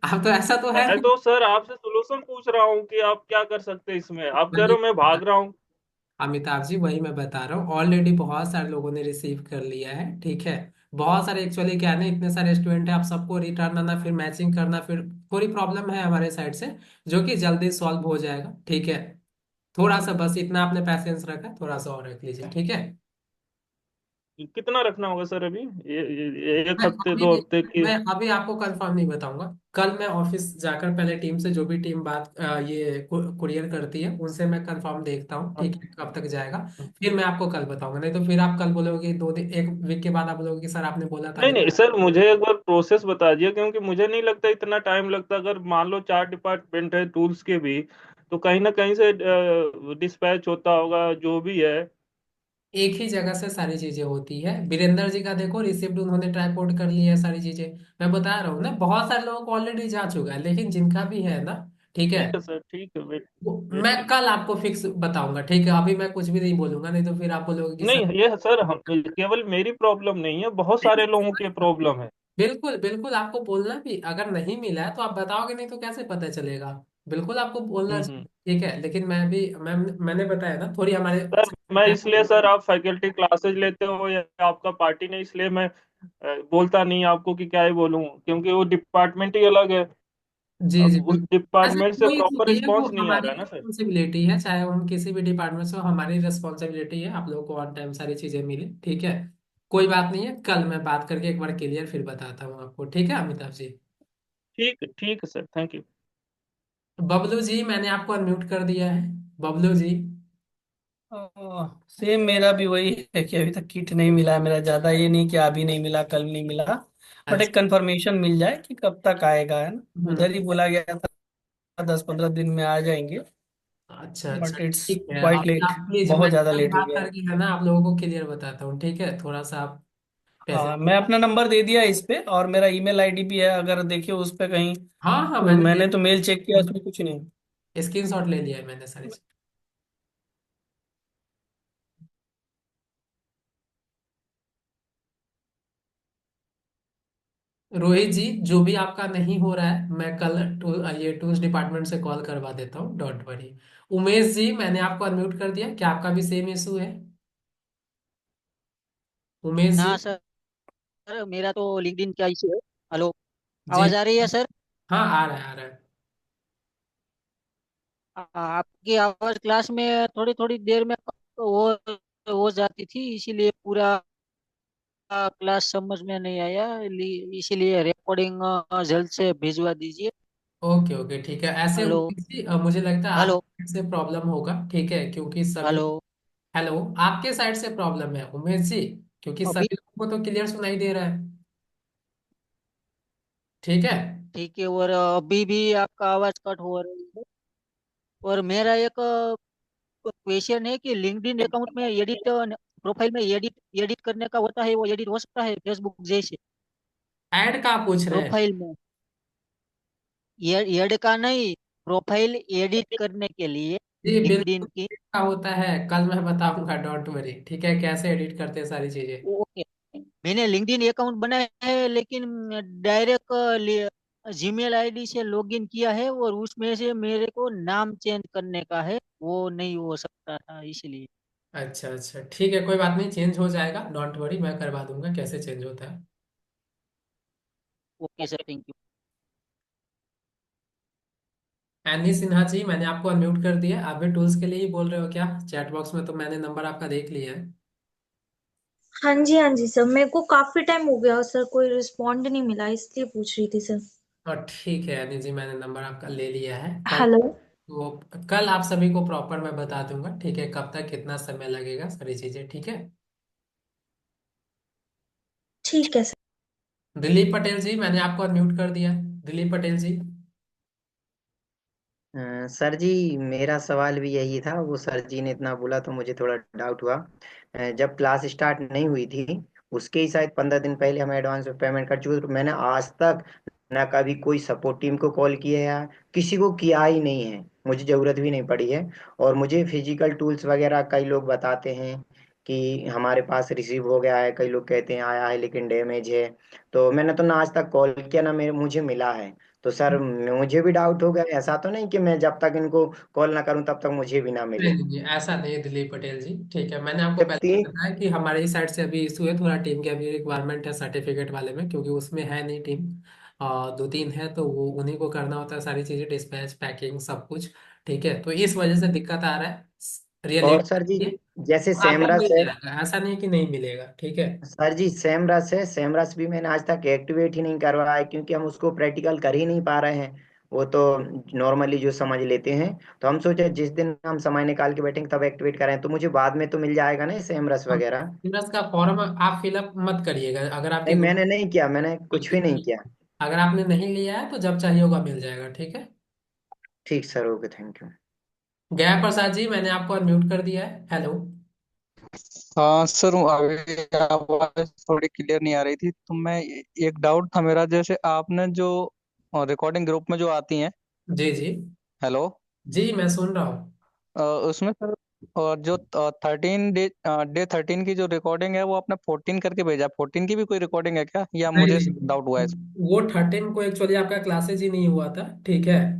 S1: आप तो, ऐसा तो है
S9: मैं
S1: नहीं।
S9: तो सर आपसे सोल्यूशन पूछ रहा हूँ कि आप क्या कर सकते हैं इसमें, आप कह रहे हो मैं भाग रहा हूँ।
S1: अमिताभ जी, वही मैं बता रहा हूँ, ऑलरेडी बहुत सारे लोगों ने रिसीव कर लिया है, ठीक है। बहुत सारे, एक्चुअली क्या है ना, इतने सारे स्टूडेंट हैं, आप सबको रिटर्न आना, फिर मैचिंग करना, फिर थोड़ी प्रॉब्लम है हमारे साइड से, जो कि जल्दी सॉल्व हो जाएगा, ठीक है। थोड़ा सा बस इतना आपने पैसेंस रखा है, थोड़ा सा और रख लीजिए, ठीक है।
S9: कितना रखना होगा सर अभी, ये एक
S1: मैं
S9: हफ्ते
S1: अभी
S9: 2 हफ्ते की?
S1: मैं अभी आपको कंफर्म नहीं बताऊंगा। कल मैं ऑफिस जाकर पहले टीम से, जो भी टीम बात ये कुरियर करती है, उनसे मैं कंफर्म देखता हूँ, ठीक है, कब तक जाएगा। फिर मैं आपको कल बताऊंगा, नहीं तो फिर आप कल बोलोगे कि 2 दिन, 1 वीक के बाद आप बोलोगे कि सर आपने बोला था
S9: नहीं
S1: नहीं।
S9: नहीं सर, मुझे एक बार प्रोसेस बता दिया, क्योंकि मुझे नहीं लगता इतना टाइम लगता। अगर मान लो 4 डिपार्टमेंट है टूल्स के भी, तो कहीं ना कहीं से डिस्पैच होता होगा जो भी है।
S1: एक ही जगह से सारी चीजें होती है। वीरेंद्र जी का देखो, रिसिप्ट उन्होंने ट्राईपोर्ट कर लिया है, सारी चीजें। मैं बता रहा हूँ ना, बहुत सारे लोगों को ऑलरेडी जा चुका है, लेकिन जिनका भी है ना, ठीक है,
S9: ठीक है सर, ठीक है, वेट वेट
S1: मैं
S9: करिए।
S1: कल आपको फिक्स बताऊंगा, ठीक है। अभी मैं कुछ भी नहीं बोलूंगा, नहीं तो फिर आप बोलोगे कि
S9: नहीं,
S1: सर।
S9: ये सर हम केवल मेरी प्रॉब्लम नहीं है, बहुत सारे लोगों की प्रॉब्लम है।
S1: बिल्कुल बिल्कुल, आपको बोलना भी, अगर नहीं मिला है तो आप बताओगे, नहीं तो कैसे पता चलेगा। बिल्कुल आपको बोलना
S9: हम्म।
S1: चाहिए, ठीक है। लेकिन मैंने बताया ना, थोड़ी हमारे।
S9: सर मैं इसलिए, सर आप फैकल्टी क्लासेज लेते हो या आपका पार्टी नहीं, इसलिए मैं बोलता नहीं आपको कि क्या ही बोलूं, क्योंकि वो डिपार्टमेंट ही अलग है।
S1: जी जी
S9: अब उस
S1: बिल्कुल। ऐसा
S9: डिपार्टमेंट से
S1: कोई इशू
S9: प्रॉपर
S1: नहीं है, वो
S9: रिस्पॉन्स नहीं आ
S1: हमारी
S9: रहा है ना सर।
S1: रिस्पॉन्सिबिलिटी है, चाहे हम किसी भी डिपार्टमेंट से हो, हमारी रिस्पॉन्सिबिलिटी है आप लोगों को ऑन टाइम सारी चीजें मिले, ठीक है। कोई बात नहीं है, कल मैं बात करके एक बार क्लियर फिर बताता हूँ आपको, ठीक है अमिताभ जी।
S9: ठीक है sir, thank you.
S1: Bablu ji, मैंने आपको अनम्यूट कर दिया है। बबलू जी।
S10: सेम मेरा भी वही है कि अभी तक किट नहीं मिला है मेरा। ज्यादा ये नहीं कि अभी नहीं मिला, कल नहीं मिला, बट
S1: अच्छा।
S10: एक कंफर्मेशन मिल जाए कि कब तक आएगा, है ना।
S1: हम्म।
S10: उधर ही बोला गया था 10-15 दिन में आ जाएंगे,
S1: अच्छा अच्छा,
S10: बट इट्स
S1: ठीक है।
S10: क्वाइट
S1: अभी
S10: लेट,
S1: आप प्लीज, मैं
S10: बहुत ज्यादा
S1: कल
S10: लेट हो
S1: बात
S10: गया है।
S1: करके है ना आप लोगों को क्लियर बताता हूँ, ठीक है। थोड़ा सा आप कैसे?
S10: हाँ, मैं अपना नंबर दे दिया इस पे, और मेरा ईमेल आईडी भी है, अगर देखिए उस पे कहीं।
S1: हाँ हाँ,
S10: तो
S1: मैंने
S10: मैंने तो मेल चेक किया, उसमें कुछ नहीं।
S1: स्क्रीनशॉट ले लिया है मैंने सारी चीज़। रोहित जी, जो भी आपका नहीं हो रहा है मैं कल ये टूल्स डिपार्टमेंट से कॉल करवा देता हूँ, डोंट वरी। उमेश जी, मैंने आपको अनम्यूट कर दिया, क्या आपका भी सेम इशू है? उमेश जी।
S11: ना सर, मेरा तो लिंक्डइन का इशू है। हेलो,
S1: जी।
S11: आवाज आ रही है सर?
S1: हाँ, आ रहा है आ रहा है।
S11: आपकी आवाज क्लास में थोड़ी थोड़ी देर में हो जाती थी, इसीलिए पूरा क्लास समझ में नहीं आया। इसीलिए रिकॉर्डिंग जल्द से भिजवा दीजिए।
S1: ओके ओके, ठीक है। ऐसे
S11: हेलो।
S1: उमेश जी, मुझे लगता है
S11: हेलो।
S1: आपके साइड से प्रॉब्लम होगा, ठीक है, क्योंकि सभी।
S11: हेलो।
S1: हेलो। आपके साइड से प्रॉब्लम है उमेश जी, क्योंकि
S11: अभी
S1: सभी लोगों को तो क्लियर सुनाई दे रहा है। ठीक है।
S11: ठीक है, और अभी भी आपका आवाज कट हो रही है। और मेरा एक क्वेश्चन है कि लिंक्डइन अकाउंट में एडिट, प्रोफाइल में एडिट एडिट करने का होता है, वो एडिट हो सकता है फेसबुक जैसे?
S1: ऐड का पूछ रहे हैं?
S11: प्रोफाइल में ऐड का नहीं, प्रोफाइल एडिट करने के लिए
S1: जी
S11: लिंक्डइन
S1: बिल्कुल,
S11: की।
S1: का होता है, कल मैं बताऊंगा, डोंट वरी, ठीक है, कैसे एडिट करते हैं सारी चीजें।
S11: ओके, मैंने लिंक्डइन अकाउंट बनाया है, लेकिन डायरेक्ट जीमेल आईडी से लॉगिन किया है, और उसमें से मेरे को नाम चेंज करने का है, वो नहीं हो सकता था इसलिए।
S1: अच्छा अच्छा, ठीक है, कोई बात नहीं, चेंज हो जाएगा, डोंट वरी, मैं करवा दूंगा कैसे चेंज होता है।
S11: Okay sir, thank you.
S1: Annie Sinha ji, मैंने आपको अनम्यूट कर दिया, आप भी टूल्स के लिए ही बोल रहे हो क्या? चैट बॉक्स में तो मैंने नंबर आपका देख लिया है।
S12: हाँ जी सर, मेरे को काफी टाइम हो गया सर, कोई रिस्पॉन्ड नहीं मिला, इसलिए पूछ रही थी सर।
S1: और ठीक है एनी जी, मैंने नंबर आपका ले लिया है। कल
S12: हेलो।
S1: वो कल आप सभी को प्रॉपर मैं बता दूंगा, ठीक है, कब तक कितना समय लगेगा सारी चीजें, ठीक है।
S12: ठीक है सर।
S1: दिलीप पटेल जी, मैंने आपको अनम्यूट कर दिया है। दिलीप पटेल जी।
S6: सर जी, मेरा सवाल भी यही था। वो सर जी ने इतना बोला तो मुझे थोड़ा डाउट हुआ। जब क्लास स्टार्ट नहीं हुई थी, उसके ही शायद 15 दिन पहले हम एडवांस में पेमेंट कर चुके थे। तो मैंने आज तक ना कभी कोई सपोर्ट टीम को कॉल किया, या किसी को किया ही नहीं है। मुझे जरूरत भी नहीं पड़ी है। और मुझे फिजिकल टूल्स वगैरह कई लोग बताते हैं कि हमारे पास रिसीव हो गया है, कई लोग कहते हैं आया है लेकिन डैमेज है। तो मैंने तो ना आज तक कॉल किया, ना मेरे मुझे मिला है। तो सर, मुझे भी डाउट हो गया। ऐसा तो नहीं कि मैं जब तक इनको कॉल ना करूं तब तक मुझे भी ना
S1: नहीं
S6: मिले।
S1: नहीं नहीं, ऐसा नहीं है दिलीप पटेल जी, ठीक है, मैंने आपको
S6: जब
S1: पहले ही
S6: तीन
S1: बताया कि हमारे ही साइड से अभी इशू है, थोड़ा टीम की अभी रिक्वायरमेंट है सर्टिफिकेट वाले में, क्योंकि उसमें है नहीं टीम, दो तीन है, तो वो उन्हीं को करना होता है सारी चीजें, डिस्पैच पैकिंग सब कुछ, ठीक है, तो इस वजह से दिक्कत आ रहा है
S6: और सर जी,
S1: रियलिटी।
S6: जैसे
S1: आपको
S6: सेमरस
S1: मिल
S6: है।
S1: जाएगा, ऐसा नहीं कि नहीं मिलेगा, ठीक है।
S6: सर जी, सेमरस है। सेमरस भी मैंने आज तक एक्टिवेट ही नहीं करवाया है, क्योंकि हम उसको प्रैक्टिकल कर ही नहीं पा रहे हैं। वो तो नॉर्मली जो समझ लेते हैं। तो हम सोचे जिस दिन हम समय निकाल के बैठेंगे तब एक्टिवेट करें, तो मुझे बाद में तो मिल जाएगा ना सेमरस वगैरह।
S1: सिलेबस का फॉर्म आप फिलअप मत करिएगा, अगर आपके
S6: नहीं,
S1: ग्रुप
S6: मैंने नहीं किया, मैंने कुछ भी नहीं किया।
S1: अगर आपने नहीं लिया है तो जब चाहिए होगा मिल जाएगा, ठीक है।
S6: ठीक सर, ओके, थैंक यू।
S1: गया प्रसाद जी, मैंने आपको अनम्यूट कर दिया है, हेलो।
S8: हाँ सर, अभी आवाज थोड़ी क्लियर नहीं आ रही थी, तो मैं एक डाउट था मेरा, जैसे आपने जो रिकॉर्डिंग ग्रुप में जो आती हैं।
S1: जी जी।
S8: हेलो।
S1: जी मैं सुन रहा हूँ।
S8: उसमें सर, और जो 13 की जो रिकॉर्डिंग है वो आपने 14 करके भेजा, 14 की भी कोई रिकॉर्डिंग है क्या, या
S1: नहीं
S8: मुझे डाउट हुआ है
S1: नहीं,
S8: इसमें?
S1: वो 13 को एक्चुअली आपका क्लासेज ही नहीं हुआ था, ठीक है,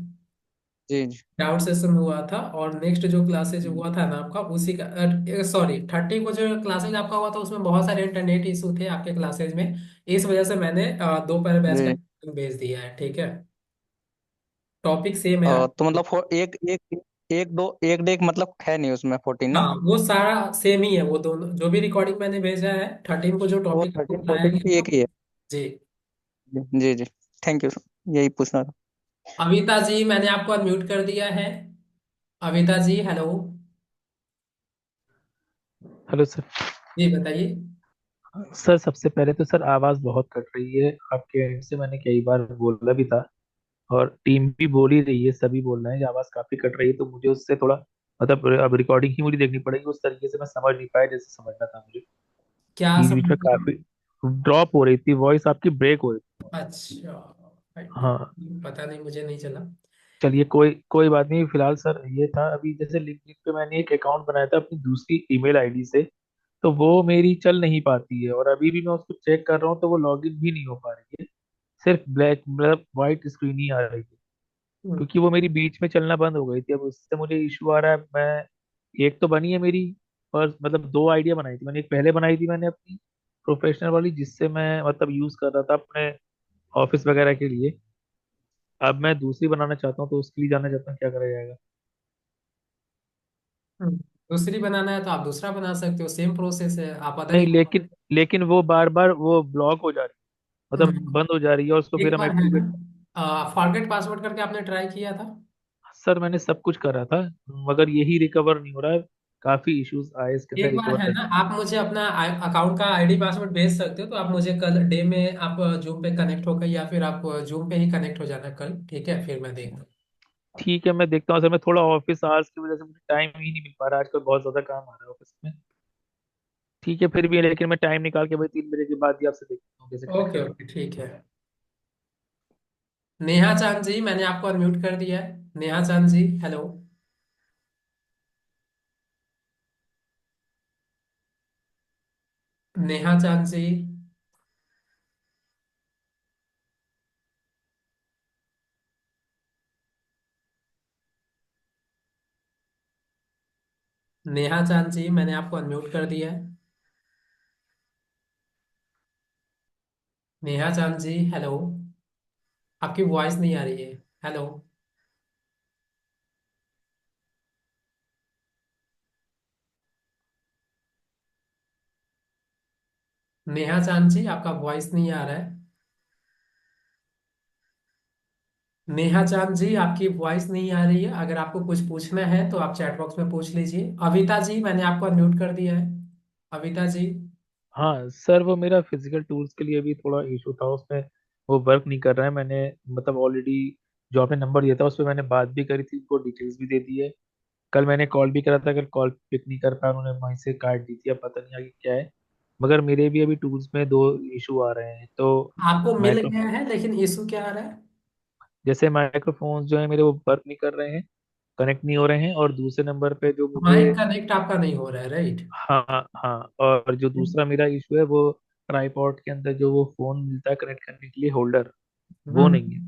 S8: जी जी।
S1: डाउट सेशन हुआ था, और नेक्स्ट जो क्लासेज हुआ था ना आपका उसी का, सॉरी, 30 को जो क्लासेज आपका हुआ था उसमें बहुत सारे इंटरनेट इशू थे आपके क्लासेज में, इस वजह से मैंने दो पर बैच का
S8: जी।
S1: link भेज दिया है, ठीक है, टॉपिक सेम है।
S8: तो मतलब एक एक एक दो एक डेक मतलब है नहीं उसमें 14 ना?
S1: हाँ, वो सारा सेम ही है, वो दोनों जो भी रिकॉर्डिंग मैंने भेजा है, 13 को जो
S8: वो
S1: टॉपिक
S8: 13
S1: बताया
S8: 14 की
S1: गया
S8: एक
S1: था।
S8: ही है।
S1: जी।
S8: जी जी। थैंक यू सर, यही पूछना था।
S1: अविता जी, मैंने आपको अनम्यूट कर दिया है। Avita ji, hello.
S13: Hello sir.
S1: जी बताइए।
S13: सर सबसे पहले तो सर आवाज़ बहुत कट रही है आपके एंड से, मैंने कई बार बोला भी था, और टीम भी बोल ही रही है, सभी बोल रहे हैं कि आवाज़ काफ़ी कट रही है, तो मुझे उससे थोड़ा, मतलब अब रिकॉर्डिंग ही मुझे देखनी पड़ेगी, उस तरीके से मैं समझ नहीं पाया जैसे समझना था मुझे।
S1: क्या
S13: बीच बीच में
S1: समझ?
S13: काफ़ी ड्रॉप हो रही थी, वॉइस आपकी ब्रेक हो रही थी।
S1: अच्छा,
S13: हाँ।
S1: पता नहीं, मुझे नहीं चला।
S13: चलिए, कोई कोई बात नहीं। फिलहाल सर ये था, अभी जैसे लिंक्डइन पे मैंने एक अकाउंट बनाया था अपनी दूसरी ईमेल आईडी से, तो वो मेरी चल नहीं पाती है, और अभी भी मैं उसको चेक कर रहा हूँ तो वो लॉगिन भी नहीं हो पा रही है। सिर्फ ब्लैक मतलब वाइट स्क्रीन ही आ रही है,
S1: हम्म,
S13: क्योंकि वो मेरी बीच में चलना बंद हो गई थी। अब उससे मुझे इशू आ रहा है। मैं एक तो बनी है मेरी, पर मतलब दो आइडिया बनाई थी मैंने। एक पहले बनाई थी मैंने अपनी प्रोफेशनल वाली, जिससे मैं मतलब यूज कर रहा था अपने ऑफिस वगैरह के लिए। अब मैं दूसरी बनाना चाहता हूँ, तो उसके लिए जानना चाहता हूँ क्या करा जाएगा।
S1: हम्म। दूसरी बनाना है तो आप दूसरा बना सकते हो, सेम प्रोसेस है, आप अदर
S13: नहीं,
S1: ही।
S13: लेकिन लेकिन वो बार बार वो ब्लॉक हो जा रही है, मतलब
S1: हम्म,
S13: बंद हो जा रही है, और उसको फिर
S1: एक
S13: हम
S1: बार है
S13: एक्टिवेट।
S1: ना, फॉरगेट पासवर्ड करके आपने ट्राई किया था?
S13: सर मैंने सब कुछ करा था, मगर यही रिकवर नहीं हो रहा है। काफी इश्यूज आए इसके अंदर
S1: एक बार
S13: रिकवर
S1: है ना,
S13: करने।
S1: आप मुझे अपना अकाउंट का आईडी पासवर्ड भेज सकते हो, तो आप मुझे कल डे में आप जूम पे कनेक्ट होकर, या फिर आप जूम पे ही कनेक्ट हो जाना कल, ठीक है, फिर मैं देखता हूँ।
S13: ठीक है, मैं देखता हूँ सर। मैं थोड़ा ऑफिस आवर्स की वजह से मुझे टाइम ही नहीं मिल पा रहा है आजकल, बहुत ज्यादा काम आ रहा है ऑफिस में। ठीक है फिर भी, लेकिन मैं टाइम निकाल के भाई 3 बजे के बाद ही आपसे देखता हूँ कैसे कनेक्ट
S1: ओके
S13: कर।
S1: ओके, ठीक है। नेहा चांद जी, मैंने आपको अनम्यूट कर दिया है। नेहा चांद जी, हेलो। नेहा चांद जी। नेहा चांद जी, मैंने आपको अनम्यूट कर दिया है। नेहा चांद जी, हेलो। आपकी वॉइस नहीं आ रही है। हेलो। नेहा चांद जी, आपका वॉइस नहीं आ रहा है। नेहा चांद जी, आपकी वॉइस नहीं आ रही है। अगर आपको कुछ पूछना है तो आप चैट बॉक्स में पूछ लीजिए। अविता जी, मैंने आपको अनम्यूट कर दिया है। अविता जी।
S13: हाँ सर, वो मेरा फिजिकल टूल्स के लिए भी थोड़ा इशू था उसमें, वो वर्क नहीं कर रहा है। मैंने मतलब ऑलरेडी जो आपने नंबर दिया था उस पर मैंने बात भी करी थी, उनको डिटेल्स भी दे दी है। कल मैंने कॉल भी करा था, अगर कॉल पिक नहीं कर पाया उन्होंने वहीं से काट दी थी। अब पता नहीं आगे क्या है, मगर मेरे भी अभी टूल्स में दो इशू आ रहे हैं। तो
S1: आपको मिल
S13: माइक्रो
S1: गया है, लेकिन इशू क्या आ रहा है?
S13: जैसे माइक्रोफोन्स जो है मेरे, वो वर्क नहीं कर रहे हैं, कनेक्ट नहीं हो रहे हैं। और दूसरे नंबर पे जो मुझे,
S1: माइक कनेक्ट आपका नहीं हो रहा है, राइट?
S13: हाँ हाँ, और जो दूसरा मेरा इशू है वो ट्राईपॉड के अंदर जो वो फोन मिलता है कनेक्ट करने के लिए होल्डर, वो नहीं है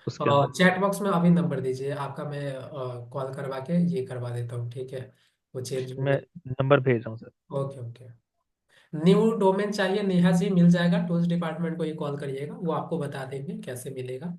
S13: उसके अंदर।
S1: चैट बॉक्स में अभी नंबर दीजिए आपका, मैं कॉल करवा के ये करवा देता हूँ, ठीक है? वो चेंज हो
S13: मैं
S1: गया।
S13: नंबर भेज रहा हूँ sir.
S1: Okay okay. New domain चाहिए नेहा जी, मिल जाएगा। टूल्स डिपार्टमेंट को ही कॉल करिएगा, वो आपको बता देंगे कैसे मिलेगा।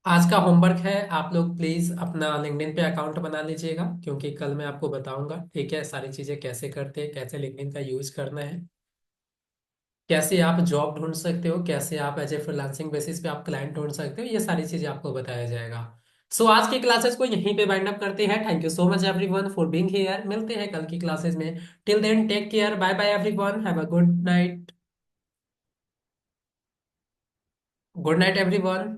S1: आज का होमवर्क है, आप लोग प्लीज अपना लिंक्डइन पे अकाउंट बना लीजिएगा, क्योंकि कल मैं आपको बताऊंगा, ठीक है, सारी चीजें कैसे करते हैं, कैसे लिंक्डइन का यूज करना है, कैसे आप जॉब ढूंढ सकते हो, कैसे आप एज ए फ्रीलांसिंग बेसिस पे आप क्लाइंट ढूंढ सकते हो, ये सारी चीजें आपको बताया जाएगा। सो आज की क्लासेस को यहीं पे वाइंड अप करते हैं। Thank you so much everyone for being here. मिलते हैं कल की क्लासेस में। Till then take care, bye bye everyone, have a good night. Good night everyone.